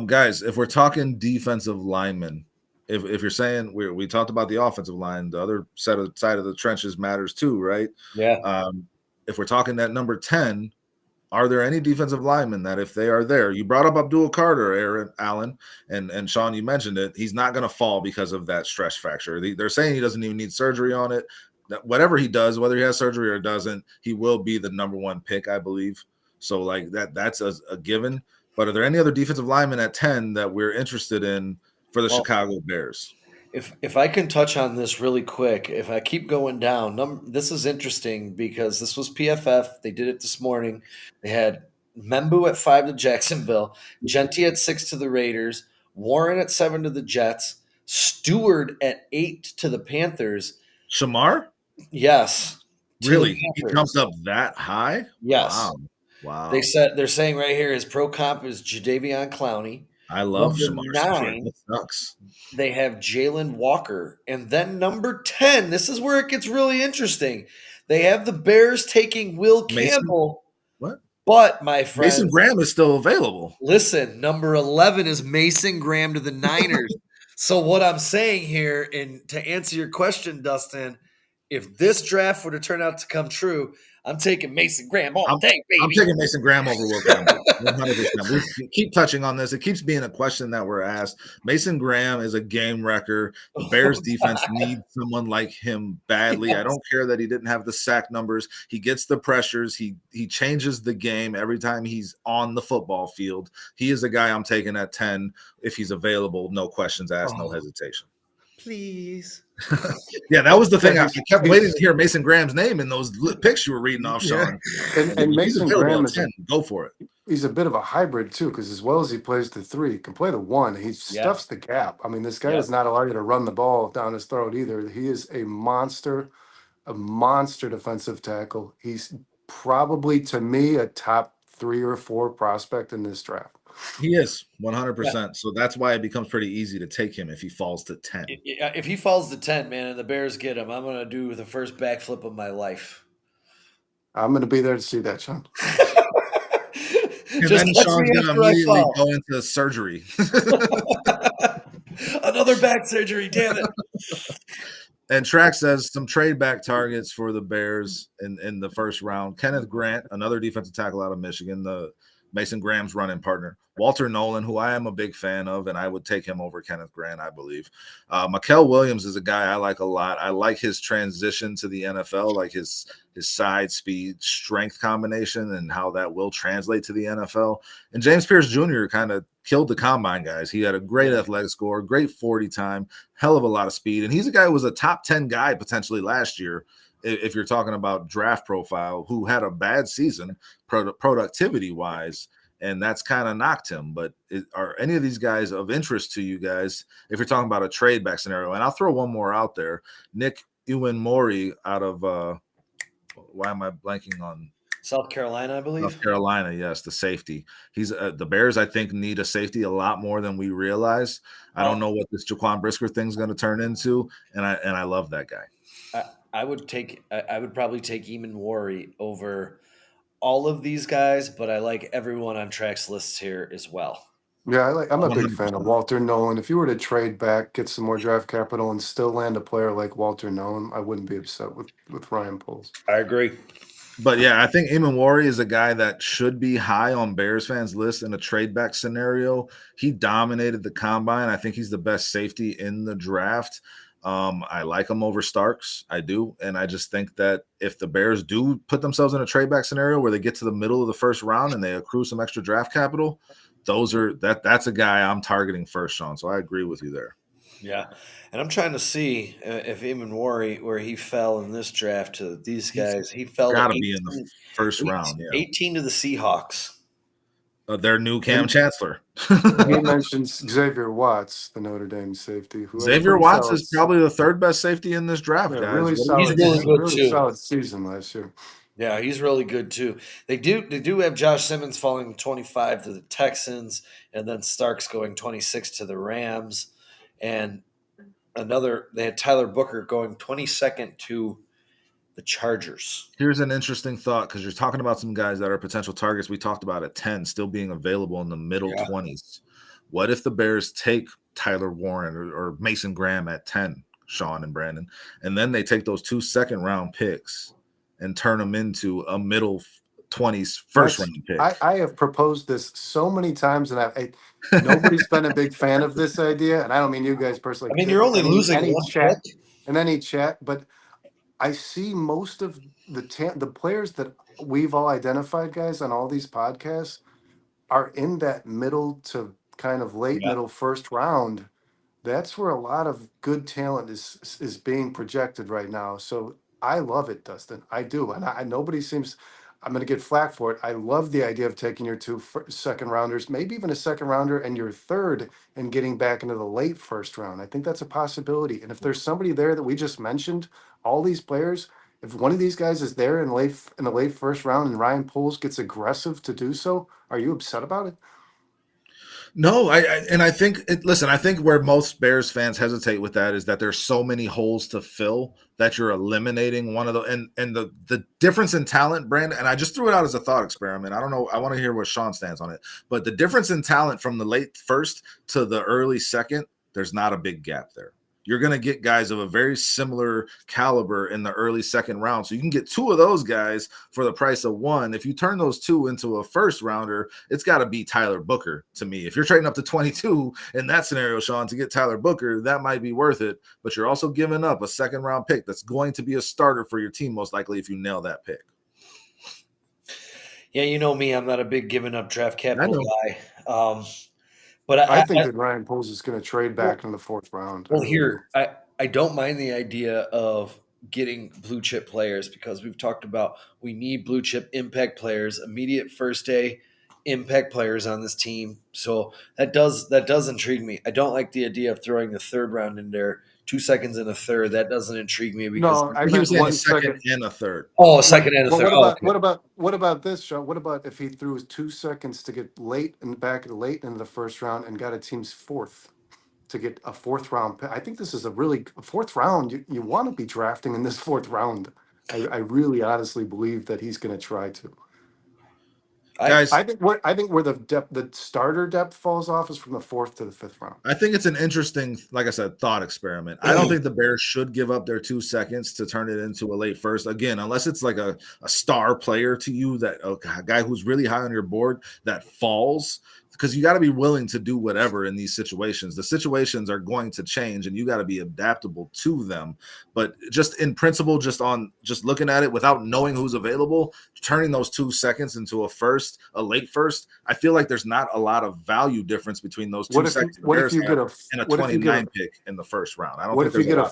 Speaker 1: guys, if we're talking defensive linemen, if you're saying we talked about the offensive line, the other side of the trenches matters too, right?
Speaker 3: Yeah.
Speaker 1: If we're talking that number 10, are there any defensive linemen that if they are there, you brought up Abdul Carter, Allen, and Sean, you mentioned it, he's not going to fall because of that stress fracture. They're saying he doesn't even need surgery on it. Whatever he does, whether he has surgery or doesn't, he will be the number 1 pick, I believe. So like that's a given. But are there any other defensive linemen at 10 that we're interested in for the Chicago Bears?
Speaker 3: If I can touch on this really quick, if I keep going down, this is interesting because this was PFF. They did it this morning. They had Membou at 5 to Jacksonville, Jeanty at 6 to the Raiders, Warren at 7 to the Jets, Stewart at 8 to the Panthers.
Speaker 1: Shamar?
Speaker 3: Yes.
Speaker 1: Really? He jumps up that high?
Speaker 3: Yes.
Speaker 1: Wow.
Speaker 3: They're saying right here his pro comp is Jadeveon Clowney.
Speaker 1: I love
Speaker 3: Number
Speaker 1: Shamar.
Speaker 3: 9,
Speaker 1: that sucks.
Speaker 3: They have Jalen Walker. And then number 10, this is where it gets really interesting. They have the Bears taking Will Campbell.
Speaker 1: What?
Speaker 3: But, my friend,
Speaker 1: Mason Graham is still available.
Speaker 3: Listen, number 11 is Mason Graham to the Niners. So what I'm saying here, and to answer your question, Dustin, if this draft were to turn out to come true, I'm taking Mason Graham all day, baby.
Speaker 1: I'm taking Mason Graham over Will Campbell. 100%. We keep touching on this. It keeps being a question that we're asked. Mason Graham is a game wrecker. The Bears defense needs someone like him badly. Yes. I don't care that he didn't have the sack numbers. He gets the pressures. He changes the game every time he's on the football field. He is a guy I'm taking at 10 if he's available. No questions asked, no hesitation.
Speaker 3: Please.
Speaker 1: Yeah, that was the thing. I kept waiting to hear Mason Graham's name in those picks you were reading off, Sean.
Speaker 4: And Mason Graham
Speaker 1: go for it.
Speaker 4: He's a bit of a hybrid too, because as well as he plays the 3, he can play the 1. He stuffs the gap. I mean, this guy does not allow you to run the ball down his throat either. He is a monster defensive tackle. He's probably, to me, a top 3 or 4 prospect in this draft.
Speaker 1: He is 100%. Yeah. So that's why it becomes pretty easy to take him if he falls to 10.
Speaker 3: If he falls to 10, man, and the Bears get him, I'm going to do the first backflip of my life.
Speaker 4: I'm going to be there to see that, Sean.
Speaker 1: And then Sean's going to immediately go into surgery.
Speaker 3: Another back surgery, damn it.
Speaker 1: And Track says some trade back targets for the Bears in the first round. Kenneth Grant, another defensive tackle out of Michigan, the Mason Graham's running partner. Walter Nolan, who I am a big fan of, and I would take him over Kenneth Grant, I believe. Mikael Williams is a guy I like a lot. I like his transition to the NFL, like his side speed strength combination and how that will translate to the NFL. And James Pierce Jr. kind of killed the combine, guys. He had a great athletic score, great 40 time, hell of a lot of speed. And he's a guy who was a top 10 guy potentially last year, if you're talking about draft profile, who had a bad season productivity-wise, and that's kind of knocked him. But are any of these guys of interest to you guys if you're talking about a trade back scenario? And I'll throw one more out there. Nick Iwinmori out of why am I blanking on?
Speaker 3: South Carolina, I believe.
Speaker 1: South Carolina, yes, the safety. He's the Bears, I think, need a safety a lot more than we realize. I don't know what this Jaquan Brisker thing's going to turn into, and I love that guy.
Speaker 3: I would probably take Iwinmori over all of these guys, but I like everyone on Track's lists here as well.
Speaker 4: Yeah, I'm a big fan of Walter Nolan. If you were to trade back, get some more draft capital, and still land a player like Walter Nolan, I wouldn't be upset with Ryan Poles.
Speaker 3: I agree.
Speaker 1: But yeah, I think Iwinmori is a guy that should be high on Bears fans' list in a trade back scenario. He dominated the combine. I think he's the best safety in the draft. I like him over Starks. I do. And I just think that if the Bears do put themselves in a trade back scenario where they get to the middle of the first round and they accrue some extra draft capital, that's a guy I'm targeting first, Sean. So I agree with you there.
Speaker 3: Yeah. And I'm trying to see if even where he fell in this draft to these guys. He fell
Speaker 1: Got
Speaker 3: to
Speaker 1: to be in the first round. Yeah.
Speaker 3: 18 to the Seahawks.
Speaker 1: Their new Cam Chancellor.
Speaker 4: He mentions Xavier Watts, the Notre Dame safety.
Speaker 1: Xavier Watts is probably the third best safety in this draft, guys.
Speaker 4: Really solid.
Speaker 3: He's really good too.
Speaker 4: Solid season last year.
Speaker 3: Yeah, he's really good too. They do have Josh Simmons falling 25 to the Texans, and then Starks going 26 to the Rams, and they had Tyler Booker going 22nd to the Chargers.
Speaker 1: Here's an interesting thought, because you're talking about some guys that are potential targets. We talked about at 10 still being available in the middle 20s. What if the Bears take Tyler Warren or Mason Graham at 10, Sean and Brandon, and then they take those 2 second-round picks and turn them into a middle 20s first-round pick?
Speaker 4: I have proposed this so many times, and nobody's been a big fan of this idea, and I don't mean you guys personally.
Speaker 3: I mean, you're only losing one
Speaker 4: chat in any chat, but I see most of the players that we've all identified, guys, on all these podcasts are in that middle to kind of late middle first round. That's where a lot of good talent is being projected right now. So I love it, Dustin. I do. And nobody seems, I'm going to get flack for it. I love the idea of taking your 2 second rounders, maybe even a second rounder and your third, and getting back into the late first round. I think that's a possibility. And if there's somebody there that we just mentioned, all these players, if one of these guys is there in the late first round and Ryan Poles gets aggressive to do so, are you upset about it?
Speaker 1: No, I think I think where most Bears fans hesitate with that is that there's so many holes to fill that you're eliminating one of the and the difference in talent, Brandon, and I just threw it out as a thought experiment. I don't know. I want to hear what Sean stands on it, but the difference in talent from the late first to the early second, there's not a big gap there. You're going to get guys of a very similar caliber in the early second round. So you can get 2 of those guys for the price of 1. If you turn those 2 into a first rounder, it's got to be Tyler Booker to me. If you're trading up to 22 in that scenario, Sean, to get Tyler Booker, that might be worth it. But you're also giving up a second round pick that's going to be a starter for your team, most likely, if you nail that pick.
Speaker 3: Yeah, you know me. I'm not a big giving up draft capital guy. But
Speaker 4: I think that Ryan Poles is going to trade back in the 4th round.
Speaker 3: Well, I don't mind the idea of getting blue chip players, because we've talked about we need blue chip impact players, immediate first day impact players on this team. So that does intrigue me. I don't like the idea of throwing the 3rd round in there, 2 seconds and a third. That doesn't intrigue me, because
Speaker 4: I meant
Speaker 1: 1 second and a third.
Speaker 3: Oh, a second and a third.
Speaker 4: What about this, Sean? What about if he threw 2 seconds to get late into the first round and got a team's 4th to get a 4th round pick? I think this is a 4th round. You want to be drafting in this 4th round. I really honestly believe that he's going to try to.
Speaker 1: Guys,
Speaker 4: I think where the starter depth falls off is from the 4th to the 5th round.
Speaker 1: I think it's an interesting, like I said, thought experiment. I don't think the Bears should give up their 2 seconds to turn it into a late first. Again, unless it's like a star player to you, that a guy who's really high on your board that falls, because you got to be willing to do whatever in these situations. The situations are going to change, and you got to be adaptable to them. But just in principle, just looking at it without knowing who's available, turning those 2 seconds into a late first, I feel like there's not a lot of value difference between those 2 seconds and a 29 pick in the first round. I don't think there's a lot.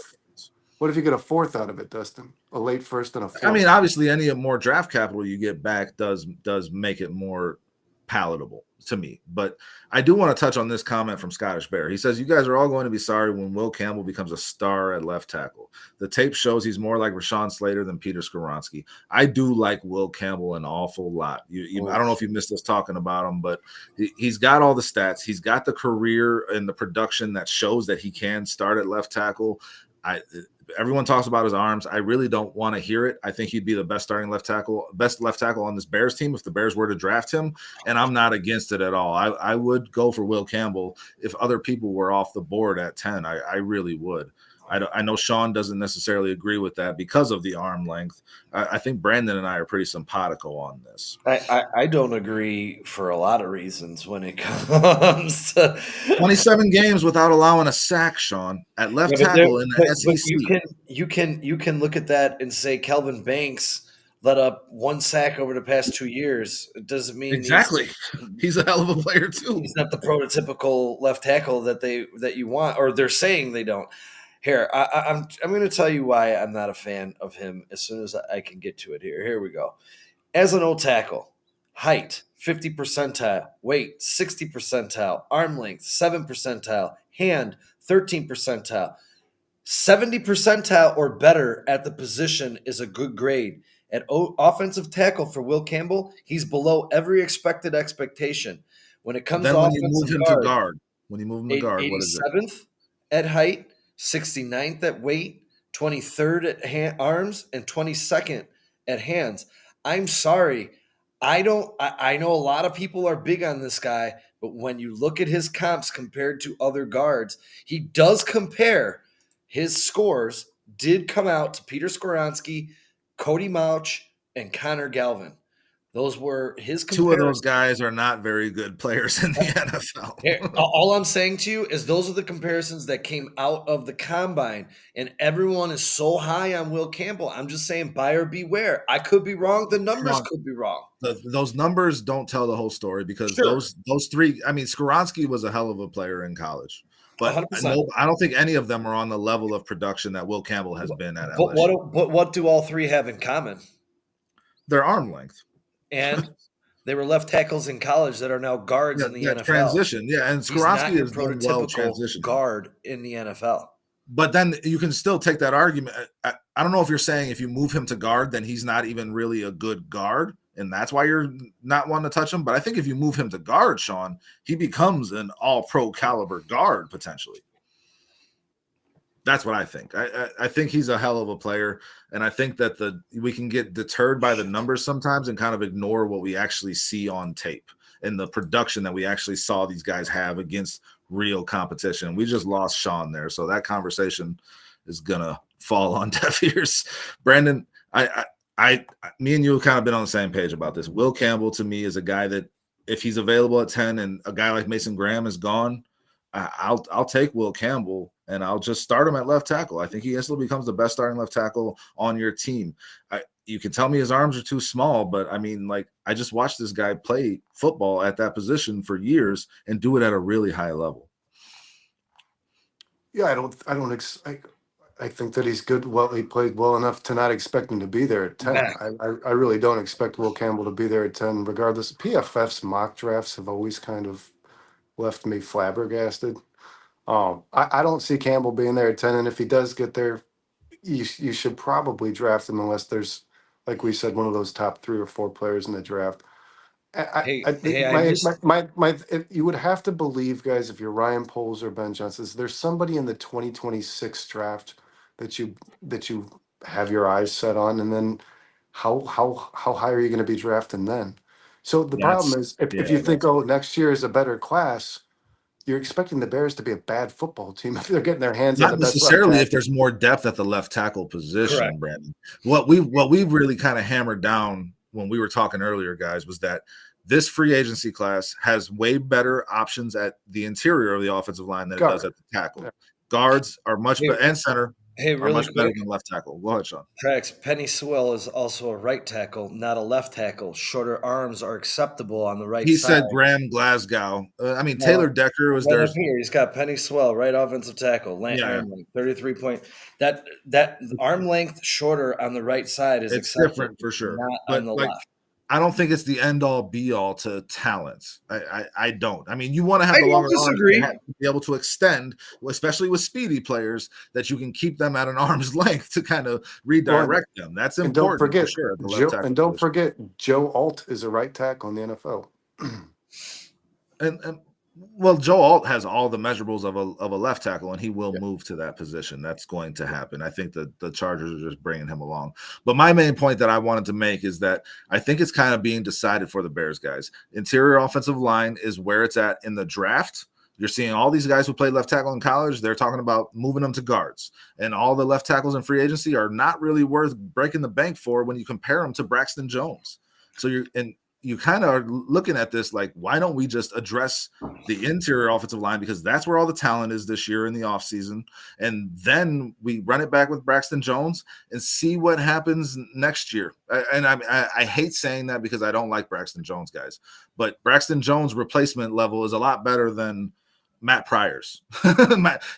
Speaker 4: What if you get a 4th out of it, Dustin? A late first and a 4th?
Speaker 1: I mean, obviously, any more draft capital you get back does make it more palatable to me. But I do want to touch on this comment from Scottish Bear. He says, you guys are all going to be sorry when Will Campbell becomes a star at left tackle. The tape shows he's more like Rashawn Slater than Peter Skoronski. I do like Will Campbell an awful lot. I don't know if you missed us talking about him, but he's got all the stats. He's got the career and the production that shows that he can start at left tackle. Everyone talks about his arms. I really don't want to hear it. I think he'd be the best left tackle on this Bears team if the Bears were to draft him, and I'm not against it at all. I would go for Will Campbell if other people were off the board at 10. I really would. I know Sean doesn't necessarily agree with that because of the arm length. I think Brandon and I are pretty simpatico on this.
Speaker 3: I don't agree for a lot of reasons when it comes to
Speaker 1: 27 games without allowing a sack, Sean, at left tackle in the SEC.
Speaker 3: You can look at that and say Kelvin Banks let up one sack over the past 2 years. It doesn't mean
Speaker 1: exactly. He's a hell of a player too.
Speaker 3: He's not the prototypical left tackle that you want, or they're saying they don't. Here, I'm going to tell you why I'm not a fan of him as soon as I can get to it. Here we go. As an O tackle, height 50 percentile, weight 60 percentile, arm length 7 percentile, hand 13 percentile, 70 percentile or better at the position is a good grade. At offensive tackle for Will Campbell, he's below every expected expectation. When it comes to offensive guard,
Speaker 1: when you move him to guard, what is it?
Speaker 3: 87th at height, 69th at weight, 23rd at arms, and 22nd at hands. I'm sorry. I know a lot of people are big on this guy, but when you look at his comps compared to other guards, he does compare. His scores did come out to Peter Skoronski, Cody Mauch, and Connor Galvin. Those were his comparisons.
Speaker 1: Two of those guys are not very good players in the NFL.
Speaker 3: All I'm saying to you is those are the comparisons that came out of the combine, and everyone is so high on Will Campbell. I'm just saying buyer beware. I could be wrong. The numbers could be wrong.
Speaker 1: Those numbers don't tell the whole story because those three – I mean, Skoronski was a hell of a player in college. But I don't think any of them are on the level of production that Will Campbell has been at LSU.
Speaker 3: But what do all three have in common?
Speaker 1: Their arm length.
Speaker 3: And they were left tackles in college that are now guards in the NFL.
Speaker 1: Transition, yeah. And Skoronski is
Speaker 3: prototypical guard in the NFL.
Speaker 1: But then you can still take that argument. I don't know if you're saying if you move him to guard, then he's not even really a good guard, and that's why you're not wanting to touch him. But I think if you move him to guard, Sean, he becomes an all-pro caliber guard potentially. That's what I think. I think he's a hell of a player, and I think that we can get deterred by the numbers sometimes and kind of ignore what we actually see on tape and the production that we actually saw these guys have against real competition. We just lost Sean there, so that conversation is gonna fall on deaf ears. Brandon, me and you have kind of been on the same page about this. Will Campbell to me is a guy that if he's available at 10 and a guy like Mason Graham is gone, I'll take Will Campbell and I'll just start him at left tackle. I think he instantly becomes the best starting left tackle on your team. You can tell me his arms are too small, but I mean, like, I just watched this guy play football at that position for years and do it at a really high level.
Speaker 4: Yeah, I think that he's good. Well, he played well enough to not expect him to be there at 10. I really don't expect Will Campbell to be there at 10, regardless. PFF's mock drafts have always kind of left me flabbergasted. I don't see Campbell being there at 10, and if he does get there, you should probably draft him unless there's, like we said, one of those top 3 or 4 players in the draft. You would have to believe, guys, if you're Ryan Poles or Ben Johnson, there's somebody in the 2026 draft that you have your eyes set on, and then how high are you going to be drafting then? So the problem is if you think, next year is a better class, you're expecting the Bears to be a bad football team if they're getting their hands on the best. Not necessarily
Speaker 1: if there's more depth at the left tackle position. Correct. Brandon. What we really kind of hammered down when we were talking earlier, guys, was that this free agency class has way better options at the interior of the offensive line than it does at the tackle. Yeah. Guards are much better, and center are much better than left tackle. Go ahead, Sean.
Speaker 3: Tracks. Penny Sewell is also a right tackle, not a left tackle. Shorter arms are acceptable on the right side.
Speaker 1: He said Graham Glasgow. Taylor Decker was there.
Speaker 3: Here. He's got Penny Sewell, right offensive tackle. Arm length, 33 point. That arm length shorter on the right side is
Speaker 1: different for sure.
Speaker 3: Not on the left.
Speaker 1: I don't think it's the end all be all to talents. I don't. I mean, you want to have the longer arms to be able to extend, especially with speedy players, that you can keep them at an arm's length to kind of redirect them. That's important.
Speaker 4: Don't forget, Joe Alt is a right tackle in the NFL.
Speaker 1: Well, Joe Alt has all the measurables of a left tackle, and he will move to that position. That's going to happen. I think that the Chargers are just bringing him along. But my main point that I wanted to make is that I think it's kind of being decided for the Bears, guys. Interior offensive line is where it's at in the draft. You're seeing all these guys who played left tackle in college, they're talking about moving them to guards. And all the left tackles in free agency are not really worth breaking the bank for when you compare them to Braxton Jones. So you kind of are looking at this like, why don't we just address the interior offensive line, because that's where all the talent is this year in the offseason, and then we run it back with Braxton Jones and see what happens next year. I hate saying that because I don't like Braxton Jones, guys, but Braxton Jones' replacement level is a lot better than Matt Pryor's.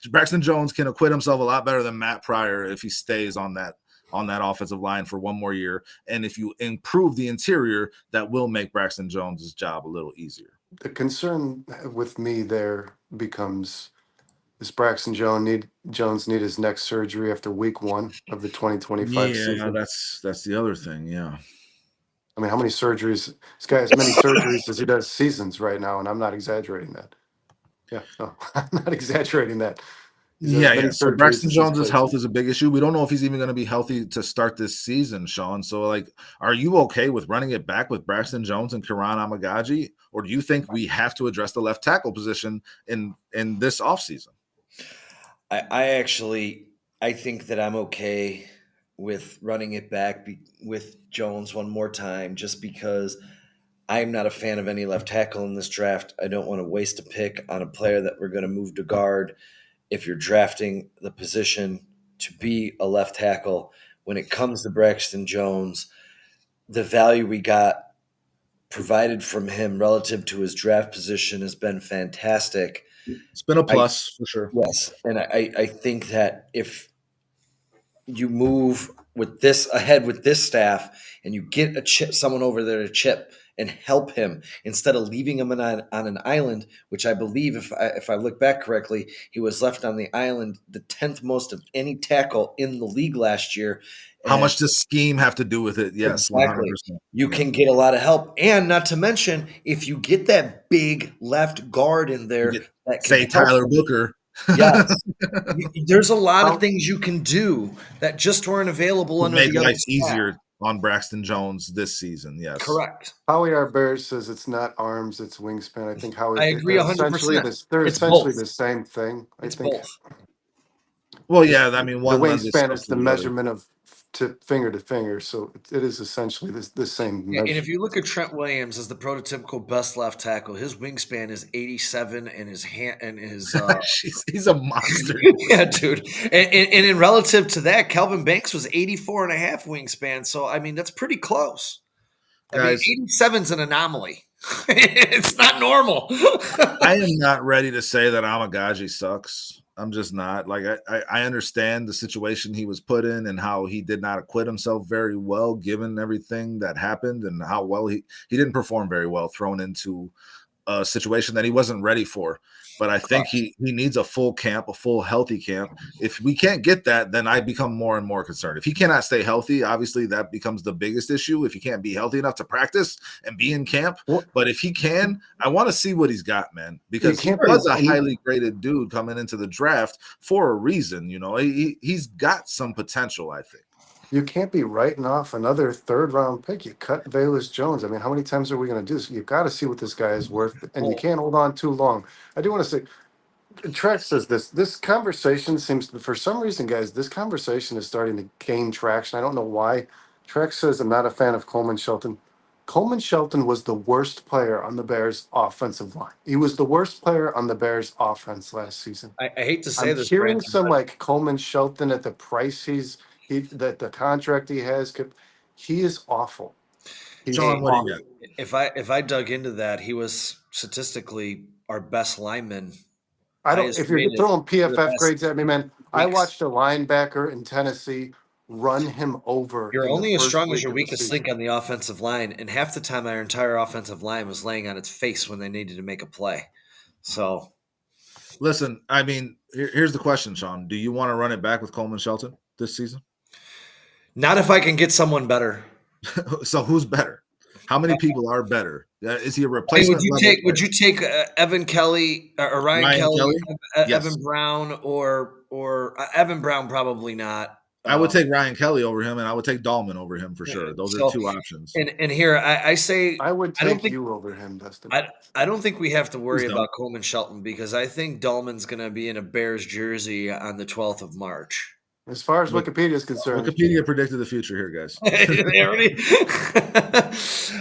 Speaker 1: Braxton Jones can acquit himself a lot better than Matt Pryor if he stays on that offensive line for one more year. And if you improve the interior, that will make Braxton Jones' job a little easier.
Speaker 4: The concern with me there becomes, does Braxton Jones need his neck surgery after week 1 of the 2025 season?
Speaker 1: Yeah, that's the other thing, yeah.
Speaker 4: I mean, how many surgeries? This guy has many surgeries as he does seasons right now, and I'm not exaggerating that. Yeah, no, I'm not exaggerating that.
Speaker 1: Yeah. So Braxton Jones' health is a big issue. We don't know if he's even going to be healthy to start this season, Sean. So, like, are you okay with running it back with Braxton Jones and Kiran Amagaji, or do you think we have to address the left tackle position in this offseason?
Speaker 3: I think that I'm okay with running it back with Jones one more time, just because I'm not a fan of any left tackle in this draft. I don't want to waste a pick on a player that we're going to move to guard. If you're drafting the position to be a left tackle, when it comes to Braxton Jones, the value we got provided from him relative to his draft position has been fantastic.
Speaker 1: It's been a plus for sure.
Speaker 3: Yes. And I think that if you move with this ahead with this staff and you get someone over there to chip and help him instead of leaving him on an island, which I believe, if I look back correctly, he was left on the island the 10th most of any tackle in the league last year.
Speaker 1: How much does scheme have to do with it? Yes,
Speaker 3: exactly.
Speaker 1: 100%.
Speaker 3: You can get a lot of help, and not to mention, if you get that big left guard in there, that
Speaker 1: say Tyler Booker.
Speaker 3: Yes, there's a lot of things you can do that just weren't available under
Speaker 1: make
Speaker 3: the other
Speaker 1: life
Speaker 3: staff.
Speaker 1: easier on Braxton Jones this season. Yes,
Speaker 3: correct.
Speaker 4: Howie R. Bear says it's not arms, it's wingspan. I think Howie.
Speaker 3: I agree 100%.
Speaker 4: They're essentially the same thing. I think.
Speaker 3: Both.
Speaker 1: Well, yeah, I mean, one
Speaker 4: the wingspan is the measurement of finger to finger, so it is essentially the same.
Speaker 3: Yeah, and if you look at Trent Williams as the prototypical best left tackle, his wingspan is 87, and his hand and his
Speaker 1: he's a monster.
Speaker 3: Yeah, dude. And in relative to that, Kelvin Banks was 84 and a half wingspan. So I mean, that's pretty close.
Speaker 1: Guys,
Speaker 3: 87's an anomaly. It's not normal.
Speaker 1: I am not ready to say that Amagaji sucks. I'm just not. Like, I understand the situation he was put in and how he did not acquit himself very well given everything that happened, and how well he didn't perform very well thrown into a situation that he wasn't ready for. But I think he needs a full camp, a full healthy camp. If we can't get that, then I become more and more concerned. If he cannot stay healthy, obviously that becomes the biggest issue. If he can't be healthy enough to practice and be in camp. But if he can, I want to see what he's got, man, because he was a highly graded dude coming into the draft for a reason. You know, he's got some potential, I think.
Speaker 4: You can't be writing off another third-round pick. You cut Velus Jones. I mean, how many times are we going to do this? You've got to see what this guy is worth, and you can't hold on too long. I do want to say, Trex says this conversation seems, for some reason, guys, this conversation is starting to gain traction. I don't know why. Trex says, I'm not a fan of Coleman Shelton. Coleman Shelton was the worst player on the Bears' offensive line. He was the worst player on the Bears' offense last season.
Speaker 3: I hate to say
Speaker 4: I'm
Speaker 3: this,
Speaker 4: hearing
Speaker 3: Brandon,
Speaker 4: some like Coleman Shelton at the price that the contract he has, he is awful.
Speaker 1: John, what do you got?
Speaker 3: If I dug into that, he was statistically our best lineman.
Speaker 4: If you're throwing PFF grades at me, man, I watched a linebacker in Tennessee run him over.
Speaker 3: You're only as strong as your weakest link on the offensive line, and half the time our entire offensive line was laying on its face when they needed to make a play. So,
Speaker 1: listen, I mean, here's the question, Sean. Do you want to run it back with Coleman Shelton this season?
Speaker 3: Not if I can get someone better.
Speaker 1: So who's better? How many people are better? Is he a replacement?
Speaker 3: Would you take Evan Kelly or Ryan Kelly?
Speaker 1: Yes.
Speaker 3: Evan Brown or Evan Brown? Probably not.
Speaker 1: I would take Ryan Kelly over him, and I would take Dahlman over him for sure. Those are two options.
Speaker 3: And here I say
Speaker 4: I would take you over him, Dustin.
Speaker 3: I don't think we have to worry
Speaker 1: Please don't.
Speaker 3: about Coleman Shelton because I think Dahlman's going to be in a Bears jersey on the 12th of March.
Speaker 4: As far as Wikipedia is concerned,
Speaker 1: Wikipedia predicted the future here, guys.
Speaker 3: They already.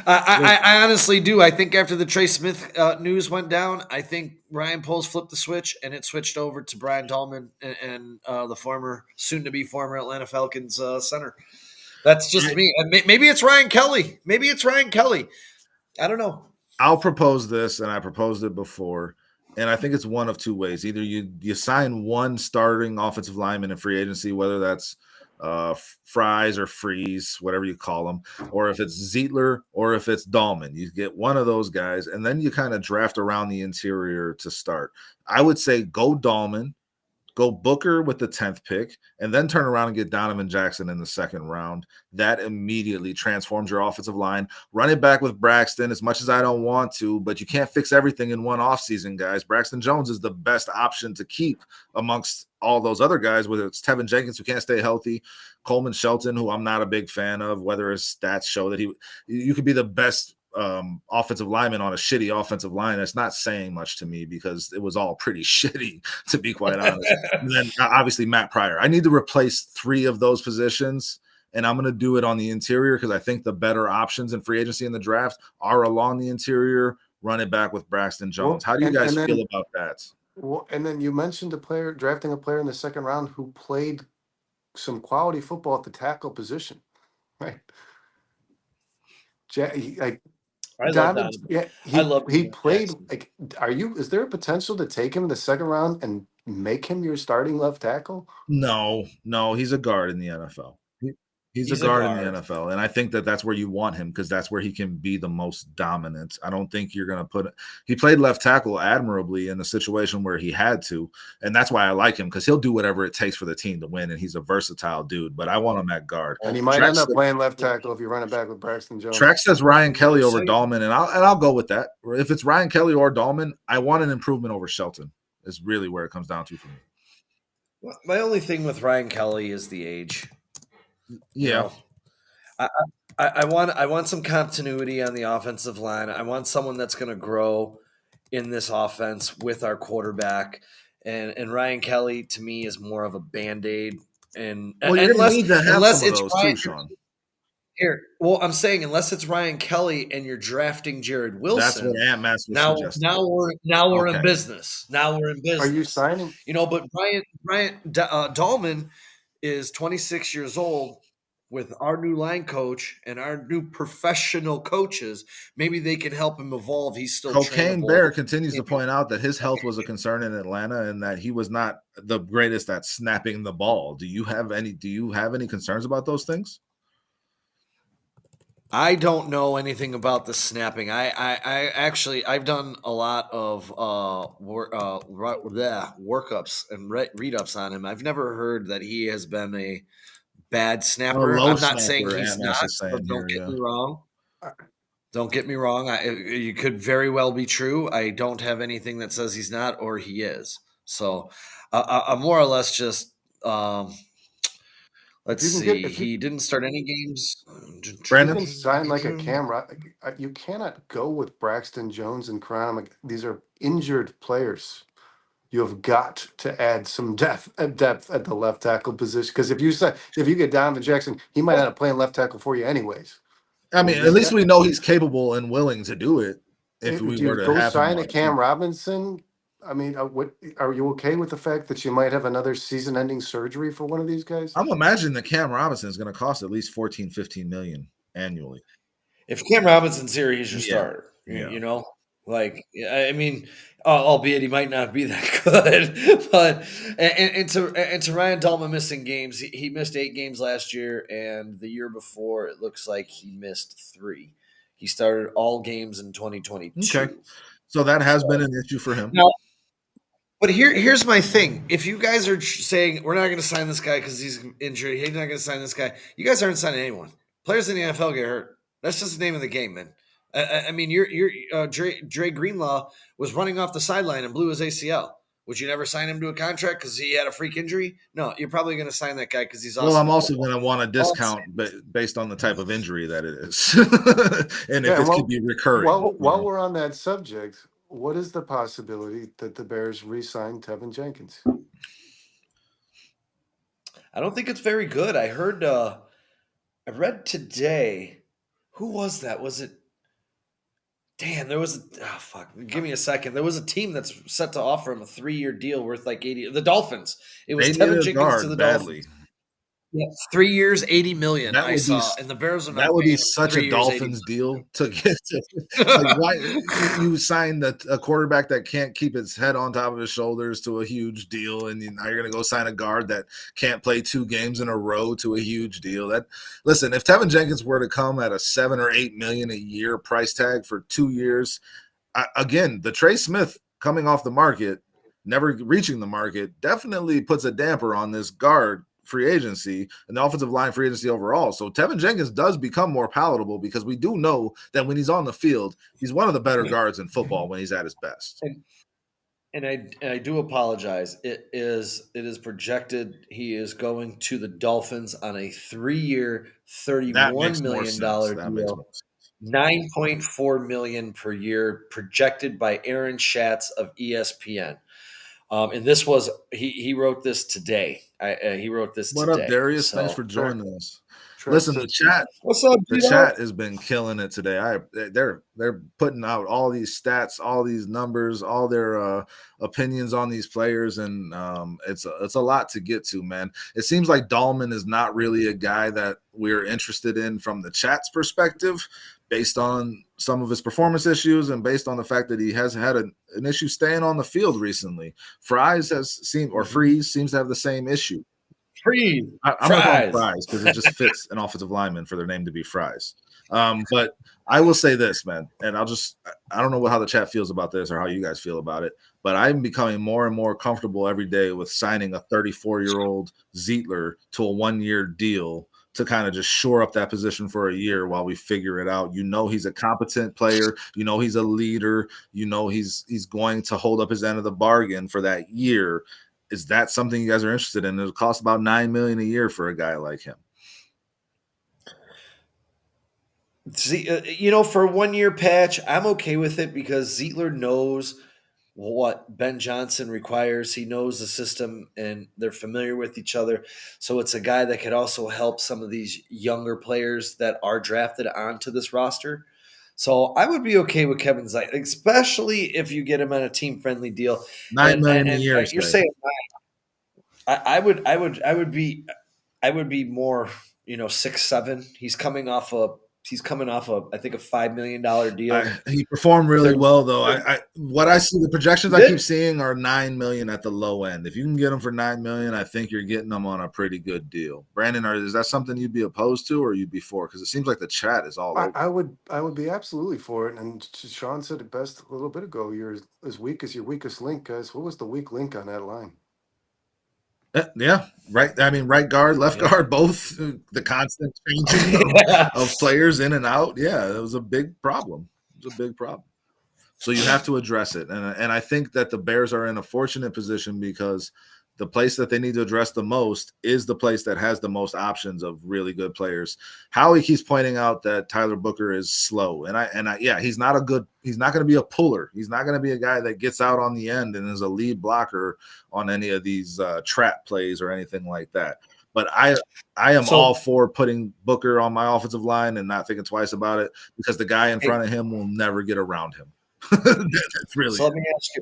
Speaker 3: I honestly do. I think after the Trey Smith news went down, I think Ryan Poles flipped the switch and it switched over to Brian Dahlman and the soon-to-be former Atlanta Falcons center. That's just me. Maybe it's Ryan Kelly. I don't know.
Speaker 1: I'll propose this, and I proposed it before, and I think it's one of two ways. Either you sign one starting offensive lineman in free agency, whether that's Fries or Freeze, whatever you call them, or if it's Zietler or if it's Dahlman. You get one of those guys, and then you kind of draft around the interior to start. I would say go Dahlman, go Booker with the 10th pick, and then turn around and get Donovan Jackson in the second round. That immediately transforms your offensive line. Run it back with Braxton as much as I don't want to, but you can't fix everything in one offseason, guys. Braxton Jones is the best option to keep amongst all those other guys, whether it's Tevin Jenkins, who can't stay healthy, Coleman Shelton, who I'm not a big fan of, whether his stats show that you could be the best offensive lineman on a shitty offensive line. That's not saying much to me because it was all pretty shitty, to be quite honest. And then obviously Matt Pryor. I need to replace 3 of those positions, and I'm going to do it on the interior because I think the better options in free agency in the draft are along the interior. Run it back with Braxton Jones. How do you guys feel about that?
Speaker 4: Well, and then you mentioned drafting a player in the second round who played some quality football at the tackle position, right?
Speaker 3: I love that.
Speaker 4: Yeah, he played. Like, is there a potential to take him in the second round and make him your starting left tackle?
Speaker 1: No, he's a guard in the NFL. He's a guard in the NFL, and I think that's where you want him because that's where he can be the most dominant. I don't think you're going to he played left tackle admirably in the situation where he had to, and that's why I like him because he'll do whatever it takes for the team to win, and he's a versatile dude, but I want him at guard.
Speaker 4: And he might end up playing left tackle if you run it back with Braxton Jones.
Speaker 1: Track says Ryan Kelly over Dahlman, and I'll go with that. If it's Ryan Kelly or Dahlman, I want an improvement over Shelton is really where it comes down to for me.
Speaker 3: My only thing with Ryan Kelly is the age.
Speaker 1: Yeah,
Speaker 3: I want some continuity on the offensive line. I want someone that's going to grow in this offense with our quarterback. And Ryan Kelly to me is more of a Band-Aid. And unless it's Ryan,
Speaker 1: Sean.
Speaker 3: Here, well, I'm saying unless it's Ryan Kelly and you're drafting Jared Wilson. That's
Speaker 1: what Aunt Mass was suggesting.
Speaker 3: Now we're in business. Now we're in business.
Speaker 4: Are you signing?
Speaker 3: But Brian Dahlman is 26 years old with our new line coach and our new professional coaches. Maybe they can help him evolve. He's still
Speaker 1: Cocaine Bear continues to point out that his health was a concern in Atlanta and that he was not the greatest at snapping the ball. Do you have any concerns about those things?
Speaker 3: I don't know anything about the snapping. I've done a lot of workups and read-ups on him. I've never heard that he has been a bad snapper. I'm not saying he's not, but don't get me wrong. Don't get me wrong. You could very well be true. I don't have anything that says he's not or he is. So I'm more or less just let's see. He didn't start any games.
Speaker 4: Brandon, you can sign like a camera. You cannot go with Braxton Jones and Karan. These are injured players. You have got to add some depth at the left tackle position because if you get Donovan Jackson, he might end up playing left tackle for you anyways.
Speaker 1: I mean, at least we know he's capable and willing to do it. If we were to go
Speaker 4: sign a Cam Robinson. I mean, what are you okay with the fact that you might have another season-ending surgery for one of these guys?
Speaker 1: I'm imagining that Cam Robinson is going to cost at least 15 million annually.
Speaker 3: If Cam Robinson's here, he's your starter. You know, I mean, albeit he might not be that good, but and to Ryan Dahlman missing games, he missed 8 games last year, and the year before it looks like he missed 3. He started all games in 2022.
Speaker 1: Okay, so that has been an issue for him.
Speaker 3: Now, but here's my thing. If you guys are saying we're not going to sign this guy because he's injured, he's not going to sign this guy, you guys aren't signing anyone. Players in the NFL get hurt. That's just the name of the game, man. I mean, Dre Greenlaw was running off the sideline and blew his ACL. Would you never sign him to a contract because he had a freak injury? No, you're probably going to sign that guy because he's awesome.
Speaker 1: Well, I'm also going to want a discount based on the type of injury that it is, and if it could be recurring.
Speaker 4: While we're on that subject, what is the possibility that the Bears re-sign Tevin Jenkins?
Speaker 3: I don't think it's very good. I heard, I read today. Who was that? Was it? Damn, there was give me a second. There was a team that's set to offer him a 3-year deal worth like 80. The Dolphins. It was Tevin Jenkins to the Dolphins. Yeah, 3 years, 80 million. I saw, and the Bears are not.
Speaker 1: That would be such a Dolphins deal to get to. Like, why you signed a quarterback that can't keep his head on top of his shoulders to a huge deal, and now you're going to go sign a guard that can't play 2 games in a row to a huge deal. Listen, if Tevin Jenkins were to come at a $7 or $8 million a year price tag for 2 years, again, the Trey Smith coming off the market, never reaching the market, definitely puts a damper on this guard free agency and the offensive line free agency overall. So Tevin Jenkins does become more palatable because we do know that when he's on the field, he's one of the better guards in football when he's at his best.
Speaker 3: And I do apologize. It is projected he is going to the Dolphins on a 3-year, $31 million deal. $9.4 million per year projected by Aaron Schatz of ESPN. And this was he wrote this today. He wrote this
Speaker 1: what
Speaker 3: today.
Speaker 1: What up, Darius? So, thanks for joining us. Listen, the chat.
Speaker 3: What's up?
Speaker 1: The chat has been killing it today. They're putting out all these stats, all these numbers, all their opinions on these players, and it's a lot to get to, man. It seems like Dahlman is not really a guy that we're interested in from the chat's perspective, based on some of his performance issues and based on the fact that he has had an issue staying on the field recently. Freeze seems to have the same issue.
Speaker 3: I'm
Speaker 1: going to call him Fries because it just fits an offensive lineman for their name to be Fries. But I will say this, man, and I don't know how the chat feels about this or how you guys feel about it, but I'm becoming more and more comfortable every day with signing a 34-year-old Zeitler to a 1-year deal to kind of just shore up that position for a year while we figure it out. You know, he's a competent player. You know, he's a leader. You know, he's going to hold up his end of the bargain for that year. Is that something you guys are interested in? It'll cost about $9 million a year for a guy like him.
Speaker 3: See, for a 1-year patch, I'm okay with it because Zeitler knows what Ben Johnson requires. He knows the system and they're familiar with each other. So it's a guy that could also help some of these younger players that are drafted onto this roster. So I would be okay with Kevin Zeitler, especially if you get him on a team-friendly deal.
Speaker 1: $9 million a year.
Speaker 3: You're saying I would be more, 6-7. He's coming off I think a $5 million deal.
Speaker 1: He performed really well though. What I see, the projections I keep seeing are $9 million at the low end. If you can get him for $9 million, I think you're getting them on a pretty good deal. Brandon, is that something you'd be opposed to or you'd be for? Because it seems like the chat is all over.
Speaker 4: I would be absolutely for it. And Sean said it best a little bit ago. You're as weak as your weakest link, guys. What was the weak link on that line?
Speaker 1: Yeah, right. I mean, right guard, left guard, both the constant changing of players in and out. Yeah, it was a big problem. So you have to address it. And I think that the Bears are in a fortunate position because the place that they need to address the most is the place that has the most options of really good players. Howie keeps pointing out that Tyler Booker is slow. Yeah, he's not going to be a puller. He's not going to be a guy that gets out on the end and is a lead blocker on any of these trap plays or anything like that. But I am all for putting Booker on my offensive line and not thinking twice about it because the guy in front of him will never get around him. That's really.
Speaker 3: So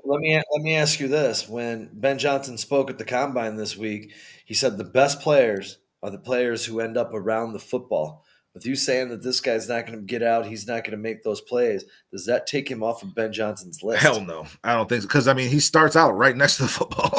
Speaker 3: let me ask you this: when Ben Johnson spoke at the combine this week, he said the best players are the players who end up around the football. With you saying that this guy's not going to get out, he's not going to make those plays, does that take him off of Ben Johnson's list?
Speaker 1: Hell no. I don't think so. Because, he starts out right next to the football.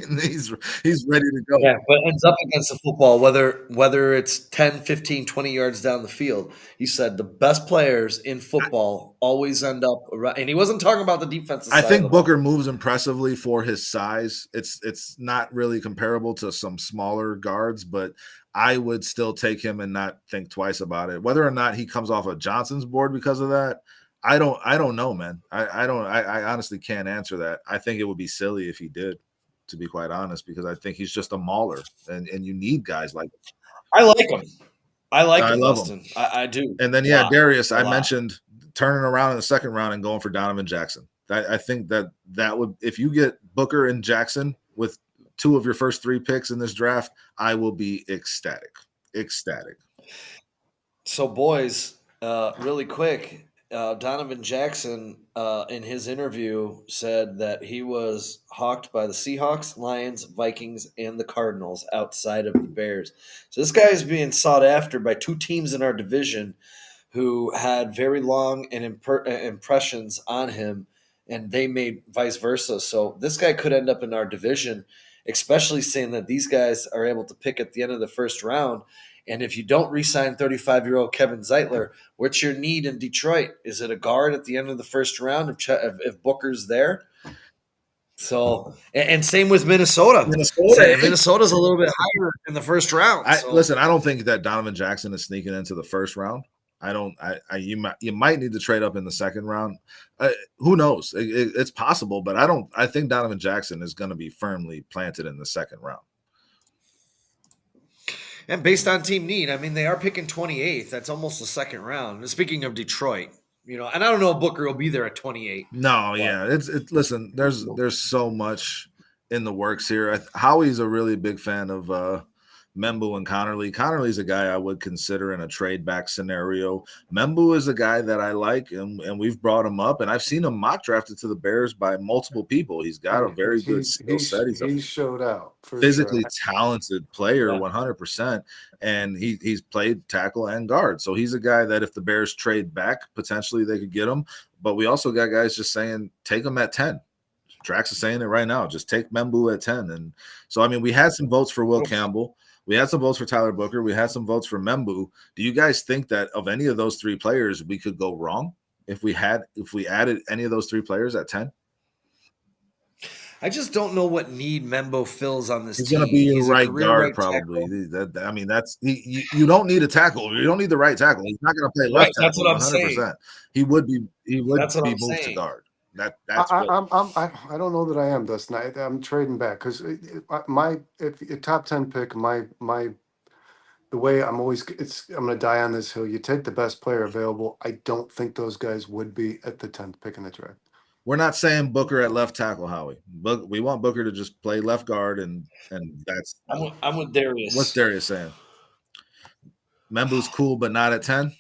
Speaker 1: And he's ready to go.
Speaker 3: Yeah, but ends up against the football, whether it's 10, 15, 20 yards down the field. He said the best players in football always end up around. And he wasn't talking about the defensive side.
Speaker 1: I think Booker moves impressively for his size. It's not really comparable to some smaller guards, but I would still take him and not think twice about it. Whether or not he comes off of Johnson's board because of that, I don't know, man. I honestly can't answer that. I think it would be silly if he did, to be quite honest, because I think he's just a mauler, and you need guys like him.
Speaker 3: I like him. I
Speaker 1: love
Speaker 3: Dustin.
Speaker 1: him.
Speaker 3: I do.
Speaker 1: And then Darius, I mentioned turning around in the second round and going for Donovan Jackson. I think that would, if you get Booker and Jackson with 2 of your first 3 picks in this draft, I will be ecstatic.
Speaker 3: So, boys, really quick, Donovan Jackson in his interview said that he was hawked by the Seahawks, Lions, Vikings, and the Cardinals outside of the Bears. So this guy is being sought after by 2 teams in our division who had very long impressions on him, and they made vice versa. So this guy could end up in our division, especially saying that these guys are able to pick at the end of the first round. And if you don't re-sign 35-year-old Kevin Zeitler, what's your need in Detroit? Is it a guard at the end of the first round if Booker's there? So, and same with Minnesota. Minnesota's a little bit higher in the first round.
Speaker 1: Listen, I don't think that Donovan Jackson is sneaking into the first round. You might need to trade up in the second round. Who knows? It's possible, but I think Donovan Jackson is going to be firmly planted in the second round.
Speaker 3: And based on team need, I mean, they are picking 28th. That's almost the second round. And speaking of Detroit, and I don't know if Booker will be there at 28.
Speaker 1: No, yeah. Listen, there's so much in the works here. Howie's a really big fan of Membou and Connerly. Connerly's a guy I would consider in a trade back scenario. Membou is a guy that I like, and we've brought him up, and I've seen him mock drafted to the Bears by multiple people. He's got a very good skill set.
Speaker 4: He showed out.
Speaker 1: Physically talented player, 100%, and he's played tackle and guard. So he's a guy that if the Bears trade back, potentially they could get him. But we also got guys just saying, take him at 10. Trax is saying it right now. Just take Membou at 10. And so, I mean, we had some votes for Will Campbell. We had some votes for Tyler Booker. We had some votes for Membou. Do you guys think that of any of those 3 players, we could go wrong if we added any of those 3 players at 10?
Speaker 3: I just don't know what need Membou fills on this team.
Speaker 1: He's going to be your right guard, probably. You don't need a tackle. You don't need the right tackle. He's not going to play left tackle.
Speaker 3: That's what I'm 100%.
Speaker 1: Saying. He would be moved to guard.
Speaker 4: I don't know that I am, Dustin. I'm trading back because if a top 10 pick, the way I'm going to die on this hill. You take the best player available. I don't think those guys would be at the 10th pick in the draft.
Speaker 1: We're not saying Booker at left tackle, Howie. But we want Booker to just play left guard, and that's.
Speaker 3: I'm with Darius.
Speaker 1: What's Darius saying? Membou's cool, but not at 10.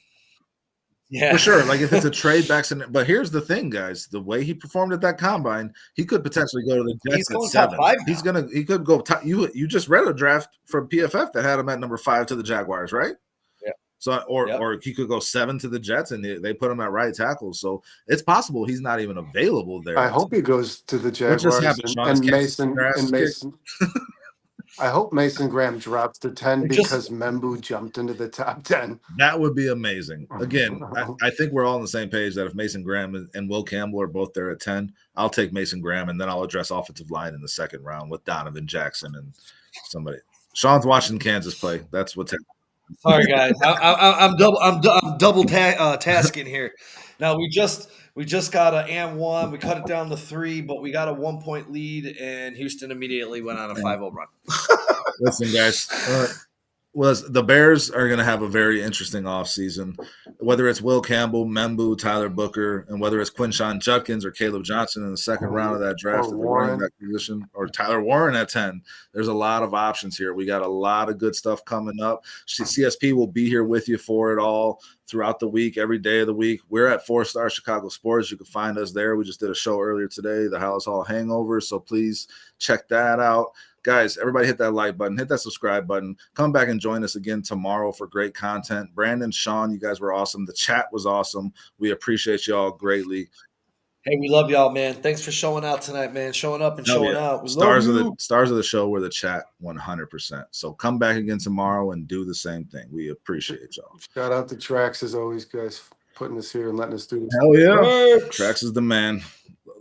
Speaker 3: Yeah,
Speaker 1: for sure. Like if it's a trade back, but here's the thing, guys: the way he performed at that combine, he could potentially go to the Jets at 7. He could go. You just read a draft from PFF that had him at number 5 to the Jaguars, right?
Speaker 3: Yeah.
Speaker 1: So or he could go 7 to the Jets, and they put him at right tackle. So it's possible he's not even available there.
Speaker 4: I hope he goes to the Jaguars and Mason. I hope Mason Graham drops to 10 because Membou jumped into the top 10.
Speaker 1: That would be amazing. Again, I think we're all on the same page that if Mason Graham and Will Campbell are both there at 10, I'll take Mason Graham, and then I'll address offensive line in the second round with Donovan Jackson and somebody. Sean's watching Kansas play. That's what's happening.
Speaker 3: Sorry, guys. I'm double tasking here. Now we just got an and 1. We cut it down to 3, but we got a 1-point lead, and Houston immediately went on a 5-0 run.
Speaker 1: Listen, guys. The Bears are going to have a very interesting offseason, whether it's Will Campbell, Membou, Tyler Booker, and whether it's Quinshon Judkins or Caleb Johnson in the second round of that draft at the running back position, or Tyler Warren at 10. There's a lot of options here. We got a lot of good stuff coming up. CSP will be here with you for it all throughout the week, every day of the week. We're at 4-Star Chicago Sports. You can find us there. We just did a show earlier today, the Hallis Hall Hangover, so please check that out. Guys, everybody hit that like button, hit that subscribe button. Come back and join us again tomorrow for great content. Brandon, Sean, you guys were awesome. The chat was awesome. We appreciate y'all greatly.
Speaker 3: Hey, we love y'all, man. Thanks for showing out tonight, man. Showing up and showing out. We
Speaker 1: stars of the show were the chat 100%. So come back again tomorrow and do the same thing. We appreciate y'all.
Speaker 4: Shout out to Trax as always, guys, putting us here and letting us do this.
Speaker 1: Hell yeah. Trax is the man.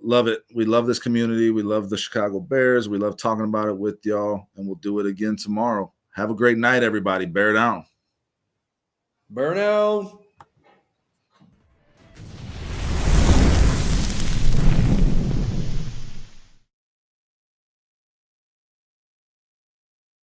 Speaker 1: Love it. We love this community. We love the Chicago Bears. We love talking about it with y'all, and we'll do it again tomorrow. Have a great night, everybody. Bear down.
Speaker 3: Bear down.